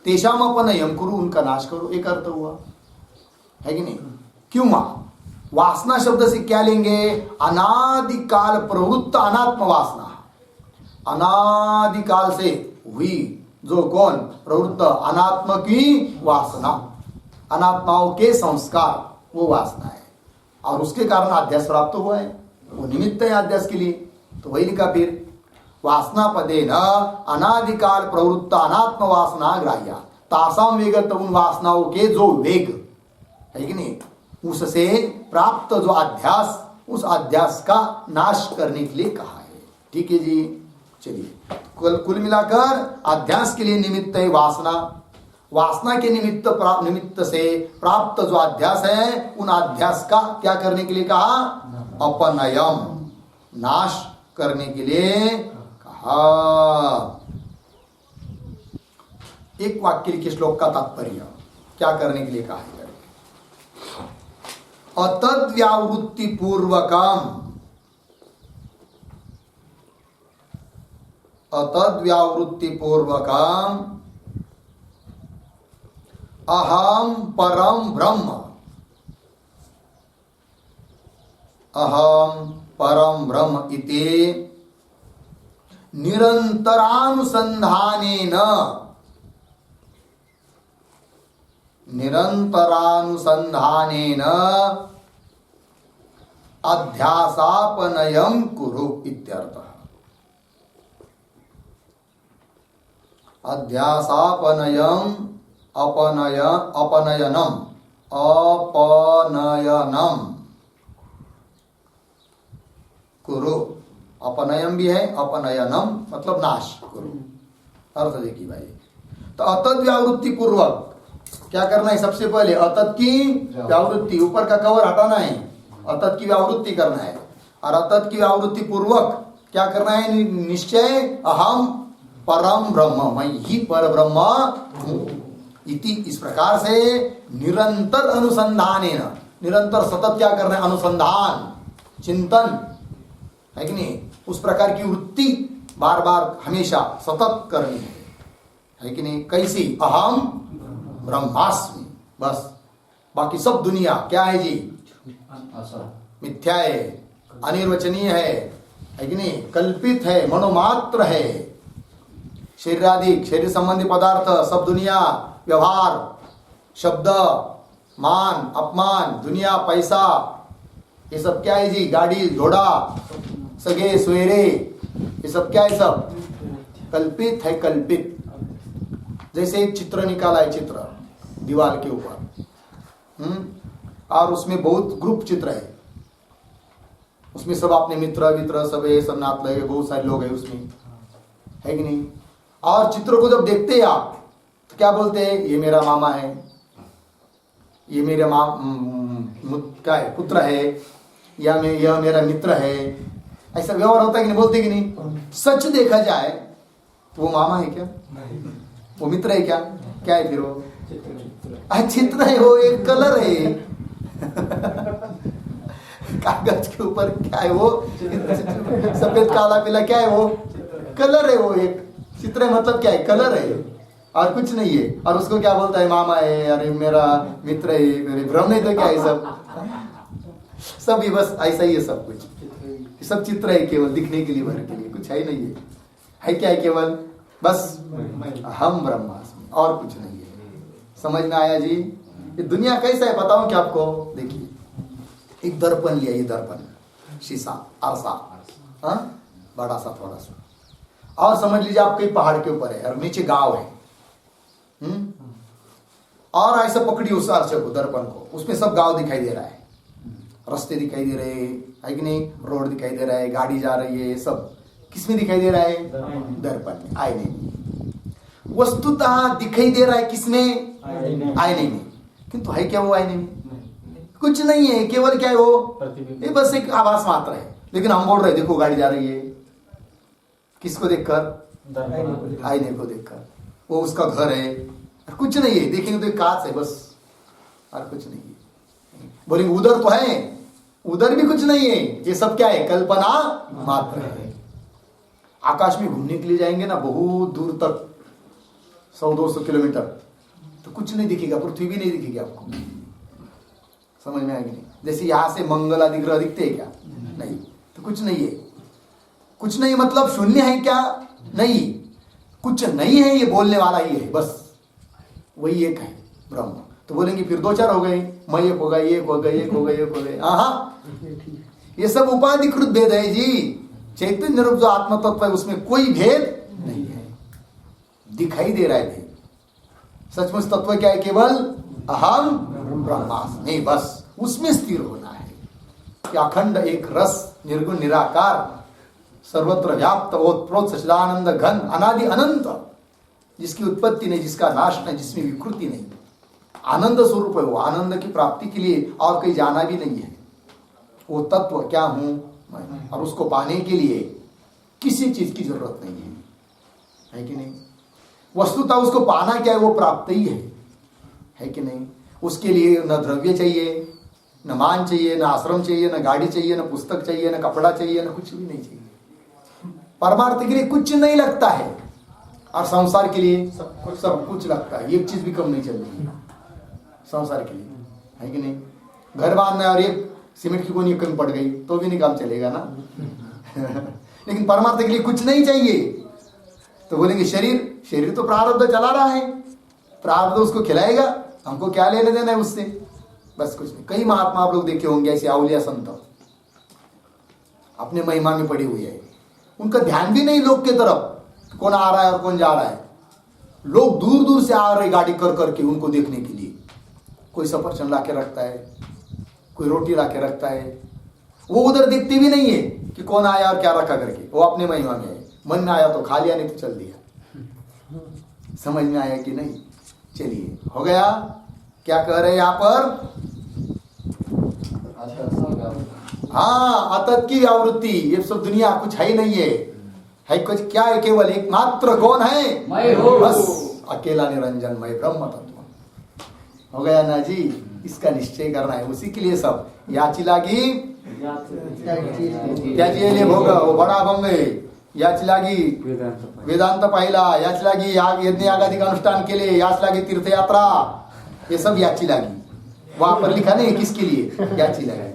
S1: तेषाम अपनयम कुरु, उनका नाश करो, एक अर्थ हुआ है कि नहीं? क्यों? वासना शब्द से क्या लेंगे? अनादिकाल प्रवृत्त अनात्म वासना, अनादिकाल से हुई जो कौन? प्रवृत्त अनात्म की वासना, अनात्माओं के संस्कार, वो वासना है, और उसके कारण अध्यास प्राप्त हुआ है, वो निमित्त है अध्यास के लिए। तो वही लिखा फिर, वासना पदे न अनादिकाल प्रवृत्त अनात्म वासना ग्राह्या, तासाम वेगत, उन वासनाओं के जो वेग है कि नहीं, उससे प्राप्त जो अध्यास, उस अध्यास का नाश करने के लिए कहा है, ठीक है जी? चलिए, कुल मिलाकर अध्यास के लिए निमित्त है वासना, वासना के निमित्त से प्राप्त जो अध्यास है, उन अध्यास का क्या करने के लिए कहा? अपनयम, नाश करने के लिए कहा। एक वाक्य के श्लोक का तात्पर्य क्या करने के लिए कहा है? अतद्व्यावृत्ति पूर्वकम, अतद्व्यावृत्ति पूर्वकम अहम परम ब्रह्म, अहम परम ब्रह्म इति निरंतरानुसंधानेन, निरंतरानुसंधानेन अध्यासापनयम कुरु इत्यर्थः। अध्यासापनयम अपनयनम कुरु। अपनयम भी है, अपनयनम मतलब नाश करो। अर्थ देखिए भाई, तो अतत व्यावृत्ति पूर्वक क्या करना है? सबसे पहले अतत की व्यावृत्ति, ऊपर का कवर हटाना है, अतत की व्यावृत्ति करना है। और अतत की व्यावृत्ति पूर्वक क्या करना है? निश्चय अहम परम ब्रह्म, मैं ही पर ब्रह्म हूं इति। इस प्रकार से निरंतर अनुसंधान, निरंतर सतत क्या करना है? अनुसंधान, चिंतन, है कि नहीं? उस प्रकार की वृत्ति बार बार हमेशा सतत करनी है कि नहीं? कैसी? अहम ब्रह्मास्मि, बस। बाकी सब दुनिया क्या है जी? मिथ्या है, अनिर्वचनीय है कि नहीं? कल्पित है, मनोमात्र है। शरीरादि, शरीर संबंधी पदार्थ, सब दुनिया, व्यवहार, शब्द, मान, अपमान, दुनिया, पैसा, ये सब क्या है जी? गाड़ी, घोड़ा, सगे सुएरे, ये सब क्या है? सब कल्पित है, कल्पित। जैसे एक चित्र निकाला है, चित्र दीवार के ऊपर, और उसमें बहुत ग्रुप चित्र है, उसमें सब अपने मित्र सब है, सब नात लगे, बहुत सारे लोग हैं उसमें, है कि नहीं? और चित्रों को जब देखते हैं आप तो क्या बोलते हैं? ये मेरा मामा है, ये मेरा क्या है? पुत्र है, या यह मेरा मित्र है। ऐसा व्यवहार होता है कि नहीं? बोलते कि नहीं? सच देखा जाए तो वो मामा है क्या? वो मित्र है क्या? क्या है फिर वो? चित्र है, वो एक कलर है कागज के ऊपर क्या है वो? सफेद काला पीला क्या है वो? कलर है। वो एक चित्र है, मतलब क्या है? कलर है और कुछ नहीं है। और उसको क्या बोलता है? मामा है, अरे मेरा मित्र है, मेरे भ्रम नहीं तो क्या है? सब ये बस ऐसा ही है, सब कुछ सब चित्र है, केवल दिखने के लिए, भर के लिए, कुछ है नहीं है क्या है? केवल बस हम ब्रह्मास्मि, और कुछ नहीं है। समझ में आया जी? ये दुनिया कैसा है बताऊं क्या आपको? देखिए, एक दर्पण लिया, ये दर्पण, शीशा, आरसा, बड़ा सा, थोड़ा सा, और समझ लीजिए आप कहीं पहाड़ के ऊपर है और नीचे गांव है, और ऐसा पकड़ी उस आरसे को, दर्पण को, उसमें सब गांव दिखाई दे रहा है, रास्ते दिखाई दे रहे है कि नहीं? रोड दिखाई दे रहा है, गाड़ी जा रही है, सब किसमें दिखाई दे रहा है? दर्पण में, आईने में। वस्तुतः दिखाई दे रहा है किसमें? आईने में। किंतु है क्या वो आईने में? कुछ नहीं है, केवल क्या है वो? ये बस एक आभास मात्र है। लेकिन हम बोल रहे देखो गाड़ी जा रही है, किसको देखकर? आईने को देखकर। वो उसका घर है, कुछ नहीं है, देखेंगे तो एक कांच है बस, और कुछ नहीं है। बोलेंगे उधर तो है, उधर भी कुछ नहीं है, ये सब क्या है? कल्पना मात्र है। आकाश में घूमने के लिए जाएंगे ना, बहुत दूर तक, 100-200 किलोमीटर, तो कुछ नहीं दिखेगा, पृथ्वी भी नहीं दिखेगी आपको। समझ में आएगी नहीं? जैसे यहां से मंगल आदि ग्रह दिखते हैं क्या? नहीं, तो कुछ नहीं है। कुछ नहीं मतलब शून्य है क्या? नहीं, कुछ नहीं है, ये बोलने वाला ही है, बस वही एक है ब्रह्म। तो बोलेंगे फिर 2-4 हो गए, मैं एक हो गया, एक हो गए, एक हो गए, एक हो गए। ये सब उपाधिकृत भेद है जी। चैतन्य रूप जो आत्म तत्व है उसमें कोई भेद नहीं है, दिखाई दे रहा है भेद। सचमुच तत्व क्या है? केवल अहम ब्रह्मास्मि, नहीं, बस उसमें स्थिर होना है कि अखंड एक रस, निर्गुण निराकार, सर्वत्र व्याप्त, ओतप्रोत, सच्चिदानंद घन, अनादि अनंत, जिसकी उत्पत्ति नहीं, जिसका नाश नहीं, जिसमें विकृति नहीं, आनंद स्वरूप है वो। आनंद की प्राप्ति के लिए और कहीं जाना भी नहीं है। वो तत्व क्या हूं मैं, और उसको पाने के लिए किसी चीज की जरूरत नहीं है कि नहीं? वस्तुतः उसको पाना क्या है? वो प्राप्त ही है कि नहीं? उसके लिए न द्रव्य चाहिए, न मान चाहिए, न आश्रम चाहिए, न गाड़ी चाहिए, न पुस्तक चाहिए, न कपड़ा चाहिए, न कुछ भी नहीं चाहिए। परमार्थ के लिए कुछ नहीं लगता है, और संसार के लिए सब कुछ लगता है। एक चीज भी कम नहीं चल रही संसार के लिए, है कि नहीं? घर बांधना है और एक सीमेंट की कोनी कमी पड़ गई तो भी निकाल चलेगा ना लेकिन परमार्थ के लिए कुछ नहीं चाहिए। तो बोलेंगे शरीर तो प्रारब्ध चला रहा है, प्रारब्ध उसको खिलाएगा, हमको क्या लेने देना है उससे? बस कुछ नहीं। कई महात्मा आप लोग देखे होंगे ऐसे अवलिया संत, अपने महिमा में पड़ी हुई है, उनका ध्यान भी नहीं लोग के तरफ, कौन आ रहा है और कौन जा रहा है, लोग दूर दूर से आ रहे गाड़ी कर करके उनको देखने के लिए। कोई सफरचंद ला के रखता है, कोई रोटी ला के रखता है, वो उधर देखते भी नहीं है कि कौन आया और क्या रखा करके, वो अपने महिमा में है। मन में आया तो खा लिया, नहीं तो चल दिया। समझ में आया कि नहीं? चलिए, हो गया। क्या कह रहे हैं यहाँ पर? हाँ, अतत की व्यावृत्ति, ये सब दुनिया कुछ है ही नहीं है कुछ क्या है? केवल एकमात्र कौन है?
S2: मैं हूँ।
S1: बस अकेला निरंजन मैं ब्रह्म तत्व। हो गया ना जी? इसका निश्चय करना है, उसी के लिए सब याची लागी त्याजी भोग वो बडा भंग याच लागी वेदांत पाहिला, याच लागी याग यज्ञ यागादि का अनुष्ठान के लिए, याच लागी तीर्थयात्रा, ये सब याची लागी। वहां पर लिखा नहीं किसके लिए, याची लागी।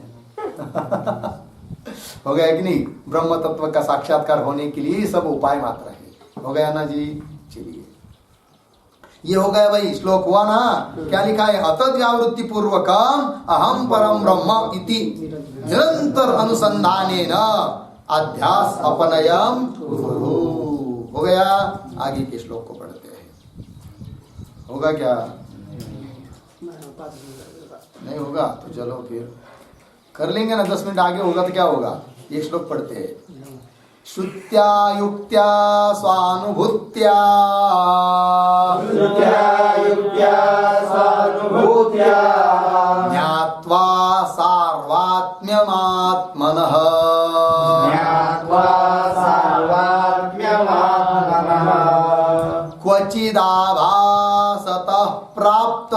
S1: हो गया कि नहीं? ब्रह्म तत्व का साक्षात्कार होने के लिए सब उपाय मात्र है। हो गया ना जी? चलिए, ये हो गया भाई, श्लोक हुआ ना? क्या लिखा है? अतद व्यावृत्ति पूर्वकम अहम परम ब्रह्म इति निरंतर अनुसंधानेन अध्यास अपनयम कुरु। हो गया? आगे के श्लोक को पढ़ते हैं। होगा क्या? नहीं होगा तो चलो फिर कर लेंगे ना, 10 मिनट आगे होगा तो क्या होगा? एक श्लोक पढ़ते हैं। श्रुत्या युक्त्या स्वानुभूत्या ज्ञात्वा सार्वात्म्यमात्मनः क्वचिदाभासतः प्राप्त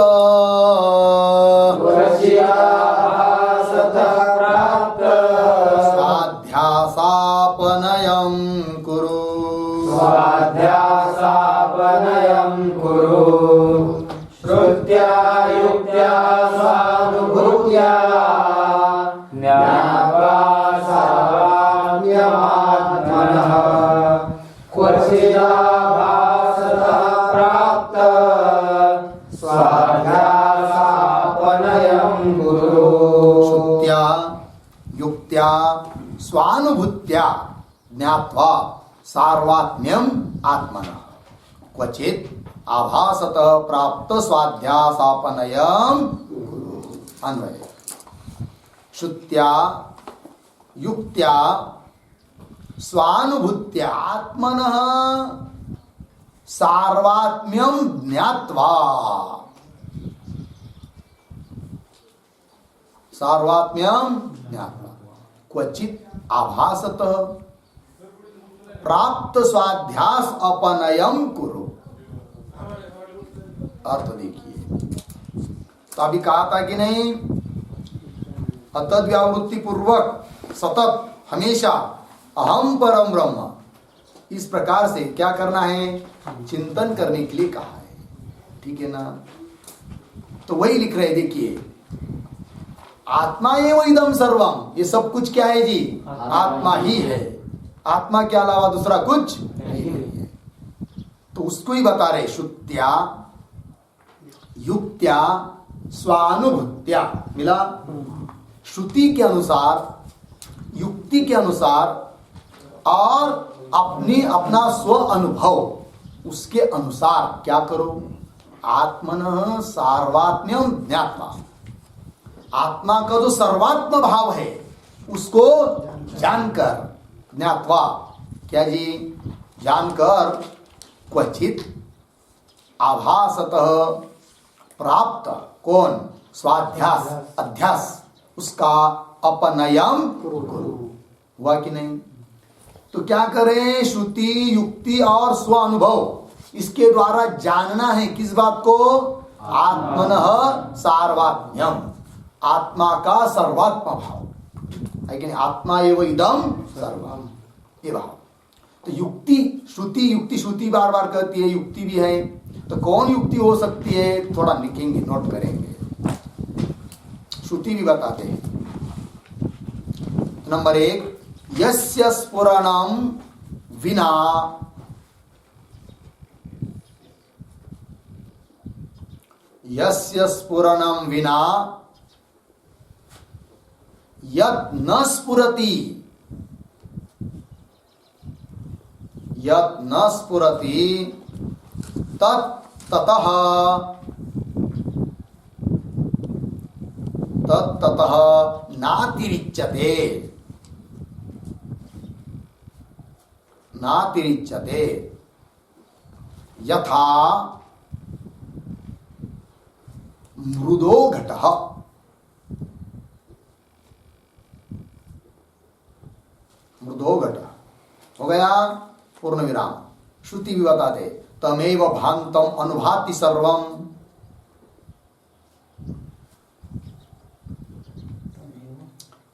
S1: स्वाध्यासापनयं कुरु।
S2: श्रुत्या युक्त्या स्वानुभूत्या ज्ञात्वा सार्वात्म्यमात्मनः क्वचिदाभासतः प्राप्त स्वाध्यासापनयं कुरु।
S1: श्रुत्या युक्त्या स्वानुभूत्या ज्ञात्वा सार्वात्म्यम आत्मनः क्वचित आभासतः प्राप्त स्वाध्यासापनयम कुरु। अन्वय। श्रुत्या युक्त्या स्वानुभूत्या आत्मनः सार्वात्म्यम ज्ञात्वा, सार्वात्म्यम ज्ञात्वा क्वचित आभासतः प्राप्त स्वाध्यास अपनयम कुरु। अर्थ देखिए, तो अभी कहा था कि नहीं? अतद व्यावृत्ति पूर्वक सतत हमेशा अहम परम ब्रह्म, इस प्रकार से क्या करना है? चिंतन करने के लिए कहा है। ठीक है ना? तो वही लिख रहे, देखिए, आत्मा एव इदम सर्वम, ये सब कुछ क्या है जी? आत्मा ही है। आत्मा के अलावा दूसरा कुछ नहीं है। तो उसको ही बता रहे। श्रुत्या युक्त्या स्वानुभूत्या, मिला? श्रुति के अनुसार, युक्ति के अनुसार और अपना स्व अनुभव, उसके अनुसार क्या करो? आत्मनः सार्वात्म्यम ज्ञात्वा, आत्मा का जो सर्वात्म भाव है उसको जानकर, ज्ञात्वा क्या जी? जानकर, क्वचित आभासतः प्राप्त, कौन? स्वाध्यास, अध्यास, उसका अपनयम कुरु। हुआ कि नहीं? तो क्या करें? श्रुति युक्ति और स्व अनुभव, इसके द्वारा जानना है किस बात को? आत्मनः सार्वात्म्यम, आत्मा का सर्वात्म भाव है कि नहीं? आत्मा एव इदम सर्वम, ये भाव। तो युक्ति, श्रुति युक्ति, श्रुति बार बार कहती है, युक्ति भी है। तो कौन युक्ति हो सकती है? थोड़ा लिखेंगे, नोट करेंगे। श्रुति भी बताते हैं। नंबर 1, यस्य स्फुरणं विना यस्य स्फुरणं विना यत् न स्फुरति, यत् न स्फुरति तत्ततः तत्ततः नातिरिच्यते नातिरिच्यते यथा मृदो घटः। मृदो घटः हो गया पूर्ण विराम। श्रुति भी बताते तमेव भान्तम अनुभाति सर्वम।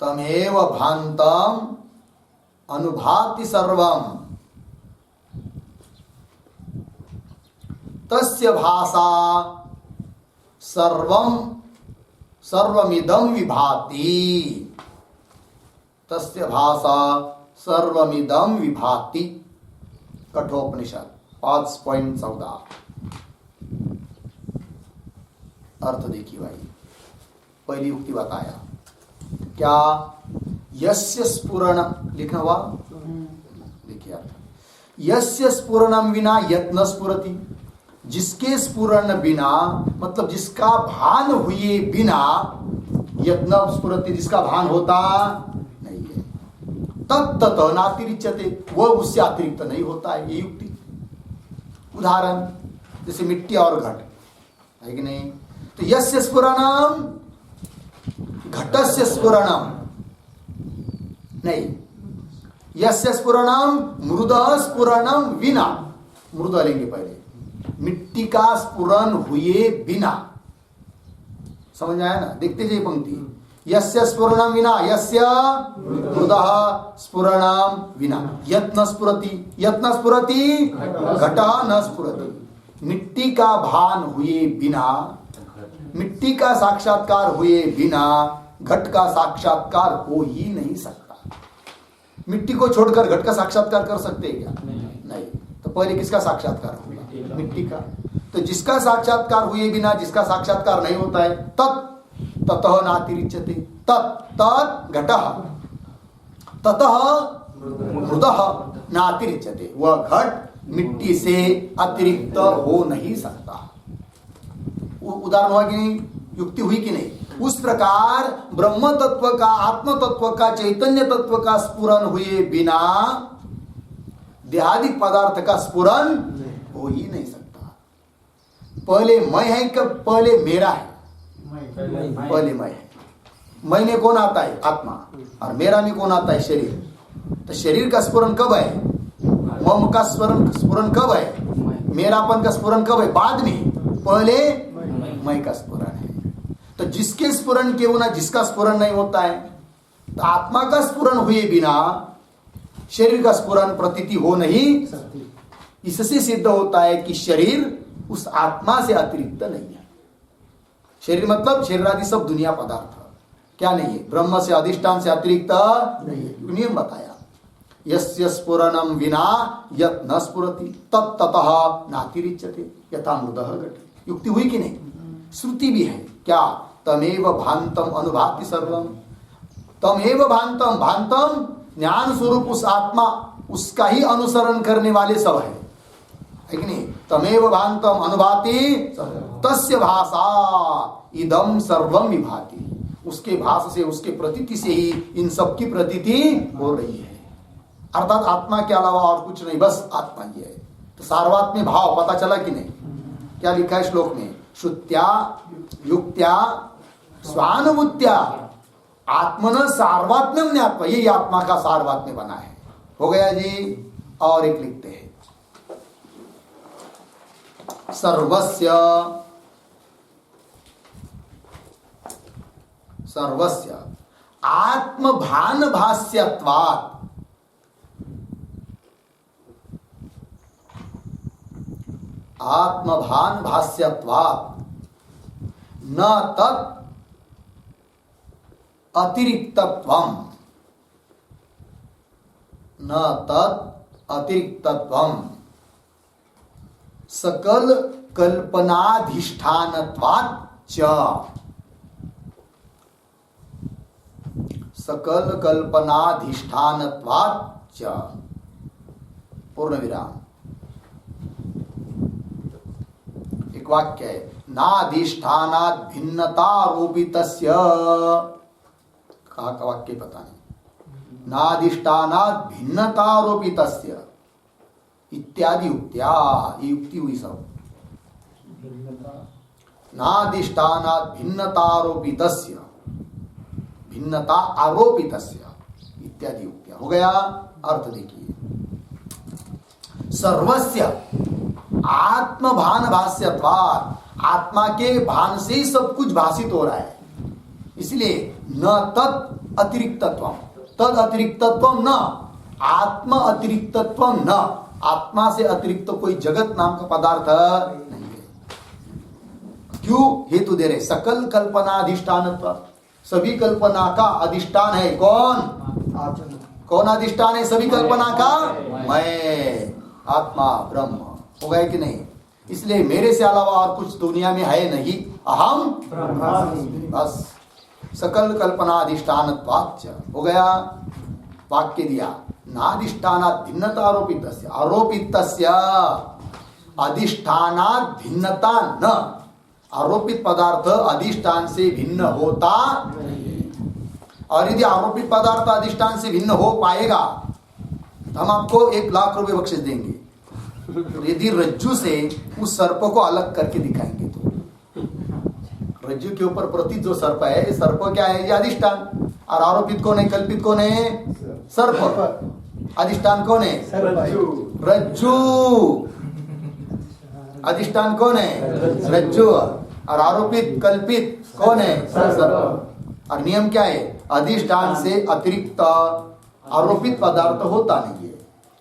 S1: तमेव भान्तम अनुभाति सर्वम तस्य भाषा सर्वम सर्वमिदं विभाति। तस्य भाषा सर्वमिदं विभाति। कठोपनिषद 5.14। अर्थ देखिए भाई, पहली उक्ति बताया क्या, यस्य स्फुरण लिखना हुआ, देखिए अर्थ, यस्य स्फुरणम विना यत् न स्फुरति। जिसके स्फुरण बिना मतलब जिसका भान हुए बिना यत् न स्फुरति, जिसका भान होता नहीं है, तत्तत नातिरिच्यते, वह उससे अतिरिक्त नहीं होता है। ये युक्ति। उदाहरण जैसे मिट्टी और घट है कि नहीं, तो यस्य स्फुरणम घटस्य स्फुरणम नहीं, यस्य स्फुरणम मृदः स्फुरणम विना। मृद लेंगे पहले, मिट्टी का स्फुरण हुए बिना। समझ आया ना? देखते जाइए पंक्ति, यस्य स्फुरणम विना, यस्य मृदः स्फुरणम विना यत् न स्फुरति। यत् न स्फुरति घटः न स्फुरति। मिट्टी का भान हुए बिना, मिट्टी का साक्षात्कार हुए बिना घट का साक्षात्कार हो ही नहीं सकता। मिट्टी को छोड़कर घट का साक्षात्कार कर सकते हैं क्या? नहीं। तो पहले किसका साक्षात्कार होगा? मिट्टी का। तो जिसका साक्षात्कार हुए बिना जिसका साक्षात्कार नहीं होता है, तत् ततः नातिरिच्यते। तत् तत् घटः ततः मृदः नातिरिच्यते। वह घट मिट्टी से अतिरिक्त हो नहीं सकता। उदाहरण हुआ कि नहीं? युक्ति हुई कि नहीं? उस प्रकार ब्रह्म तत्व का, आत्म तत्व का, चैतन्य तत्व का स्फुरन हुए बिना देहादिक पदार्थ का स्फुरन हो ही नहीं सकता। पहले मैं है कब? पहले मेरा है, पहले मैं है। मैं में कौन आता है? आत्मा। और मेरा में कौन आता है? शरीर। तो शरीर का स्फुरन कब है? मम का स्फुरन कब है? मेरापन का स्फुरन कब है? बाद में। पहले मैं का स्फुरन है। तो जिसके स्फुरन के बिना जिसका स्फुरन नहीं होता है, तो आत्मा का स्फुरन हुए बिना शरीर का स्फुरन प्रतीति हो नहीं सकती। इससे सिद्ध होता है कि शरीर उस आत्मा से अतिरिक्त नहीं है। शरीर मतलब शरीर आदि सब दुनिया पदार्थ क्या नहीं है? ब्रह्म से अधिष्ठान से अतिरिक्त नहीं है। नियम बताया, यस्य स्फुरणम विना यत् न स्फुरति तत्ततः नातिरिच्यते यथा मृदः घट। युक्ति हुई कि नहीं? श्रुति भी है क्या? तमेव भान्तम अनुभाति सर्वम। तमेव भान्तम, भान्तम ज्ञान स्वरूप उस आत्मा, उसका ही अनुसरण करने वाले सब है कि नहीं? तमेव भान्तम अनुभाति तस्य भाषा इदम सर्वम विभाति। उसके भाष से, उसके प्रतीति से ही इन सब की प्रतीति हो रही है। अर्थात आत्मा के अलावा और कुछ नहीं, बस आत्मा ही है। तो सार्वत्म्य भाव पता चला कि नहीं? क्या लिखा है श्लोक में? श्रुत्या युक्त्या स्वानुभूत्या आत्मन सार्वत्म्यम ज्ञात्वा। यही आत्मा का सार्वत्म्य बना है। हो गया जी। और एक लिखते हैं, सर्वस्य सर्वस्य आत्मभान भाष्यत्वात्। आत्मभान भाष्यत्वात् न तत् अतिरिक्तत्वम्। न तत् अतिरिक्तत्वम् सकल कल्पनाधिष्ठानत्वात् च। सकल कल्पनाधिष्ठानत्वात् च। पूर्ण विराम। एक वाक्य है, नाधिष्ठानात् भिन्नतारोपितस्य, कहा का वाक्य पता नहीं, नाधिष्ठानात् भिन्नतारोपितस्य इत्यादि युक्त्या, ये युक्ति हुई सब। नाधिष्ठानात् भिन्नतारोपितस्य, भिन्नता आरोपितस्य इत्यादि युक्त्या, हो गया। अर्थ देखिए, सर्वस्य आत्मभान भाष्यत्वात्, आत्मा के भान से ही सब कुछ भाषित हो रहा है, इसलिए न तत् अतिरिक्तत्व, तद अतिरिक्तत्व न, आत्म अतिरिक्तत्व न, आत्मा से अतिरिक्त कोई जगत नाम का पदार्थ नहीं है। क्यों हेतु दे रहे, सकल कल्पनाधिष्ठानत्व, सभी कल्पना का अधिष्ठान है कौन? कौन अधिष्ठान है सभी कल्पना का? मैं, आत्मा ब्रह्म। हो गए कि नहीं? इसलिए मेरे से अलावा और कुछ दुनिया में है नहीं, अहम ब्रह्मास्मि, बस। सकल कल्पनाधिष्ठानत्वाच्च, हो गया। वाक्य दिया, नाधिष्ठानात् भिन्नता आरोपितस्य, आरोपितस्य अधिष्ठानात् भिन्नता न, आरोपित पदार्थ अधिष्ठान से भिन्न होता नहीं। और यदि आरोपित पदार्थ अधिष्ठान से भिन्न हो पाएगा तो हम आपको 1 लाख रुपए बख्शिश देंगे। यदि रज्जु से उस सर्प को अलग करके दिखाएंगे तो, रज्जु के ऊपर प्रतीत जो सर्प है, सर्प क्या है? ये अधिष्ठान। और आरोपित कौन है? कल्पित कौन है? सर्प। अधिष्ठान कौन है? रज्जु। अधिष्ठान कौन है? रज्जु। और आरोपित कल्पित कौन है? सर्प। और नियम क्या है? अधिष्ठान से अतिरिक्त आरोपित पदार्थ होता नहीं है।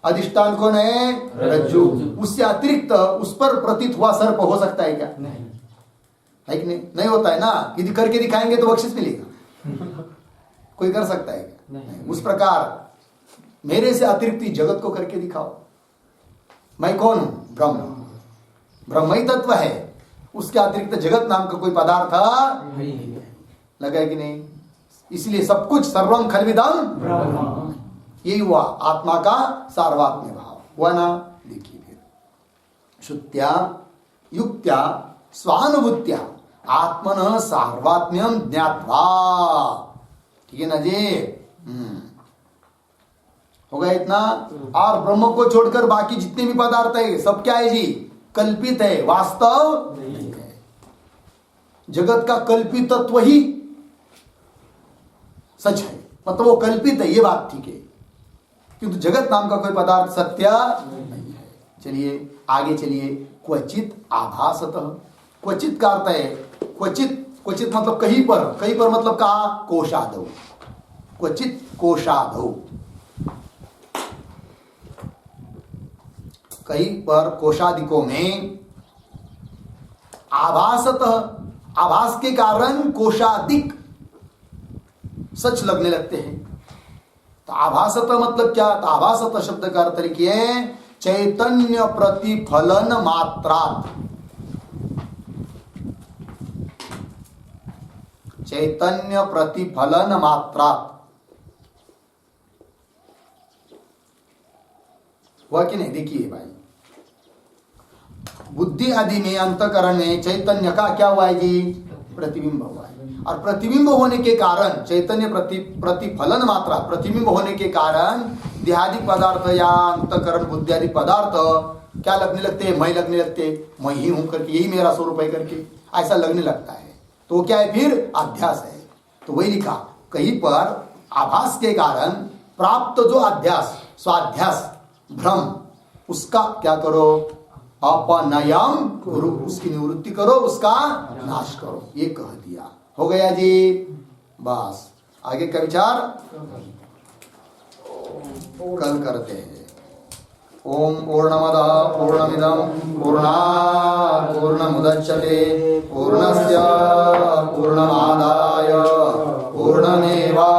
S1: अधिष्ठान कौन है? रज्जु। उससे अतिरिक्त उस पर प्रतीत हुआ सर्प हो सकता है क्या? नहीं। है कि नहीं? नहीं होता है ना। यदि करके दिखाएंगे तो बख्शिश मिलेगा। कोई कर सकता है क्या? नहीं। उस प्रकार मेरे से अतिरिक्त जगत को करके दिखाओ। मैं कौन हूं? ब्रह्म। ब्रह्म ही तत्व है, उसके अतिरिक्त जगत नाम का कोई पदार्थ नहीं। लगा है कि नहीं? इसलिए सब कुछ सर्वं खल्विदं ब्रह्म, यही हुआ आत्मा का सार्वत्म्य भाव हुआ ना। देखिए फिर, श्रुत्या युक्त्या स्वानुभूत्या आत्मन सार्वत्म्यम ज्ञात्वा, ठीक है ना जी? हो गया इतना। और ब्रह्म को छोड़कर बाकी जितने भी पदार्थ है सब क्या है जी? कल्पित है, वास्तव नहीं है। जगत का कल्पित तत्व ही सच है, मतलब वो कल्पित है, ये बात ठीक है, किंतु जगत नाम का कोई पदार्थ सत्य नहीं है। चलिए आगे चलिए। क्वचित आभासतः, क्वचित का अर्थ है क्वचित, क्वचित मतलब कहीं पर, कहीं पर मतलब कहा? कोशादौ, क्वचित कोशादौ, कहीं पर कोशादिकों में। आभासतः, आभास के कारण कोशादिक सच लगने लगते हैं। तो आभासतः मतलब क्या? तो आभासतः शब्द का अर्थ लिखिए, चैतन्य प्रतिफलन मात्रात्, चैतन्य प्रतिफलन मात्रात्, हुआ कि नहीं? देखिए भाई, बुद्धि आदि में, अंतकरण में चैतन्य का क्या हुआ है जी? प्रतिबिंब हुआ है। और प्रतिबिंब होने के कारण, चैतन्य प्रतिफलन मात्रा, प्रतिबिंब होने के कारण देहादिक पदार्थ या अंतकरण बुद्धि आदि पदार्थ क्या लगने लगते हैं? मैं लगने लगते, मैं ही हूं करके, यही मेरा स्वरूप है करके ऐसा लगने लगता है। तो क्या है फिर? अध्यास है। तो वही लिखा, कहीं पर आभास के कारण प्राप्त जो अध्यास, स्वाध्यास, भ्रम, उसका क्या करो? अपनयम करो, उसकी निवृत्ति करो, उसका नाश करो, ये कह दिया। हो गया जी? बस आगे का विचार कल करते हैं। ओम पूर्णमदः पूर्णमिदं पूर्णात् पूर्णमुदच्यते पूर्णस्य पूर्णमादाय पूर्णमेवा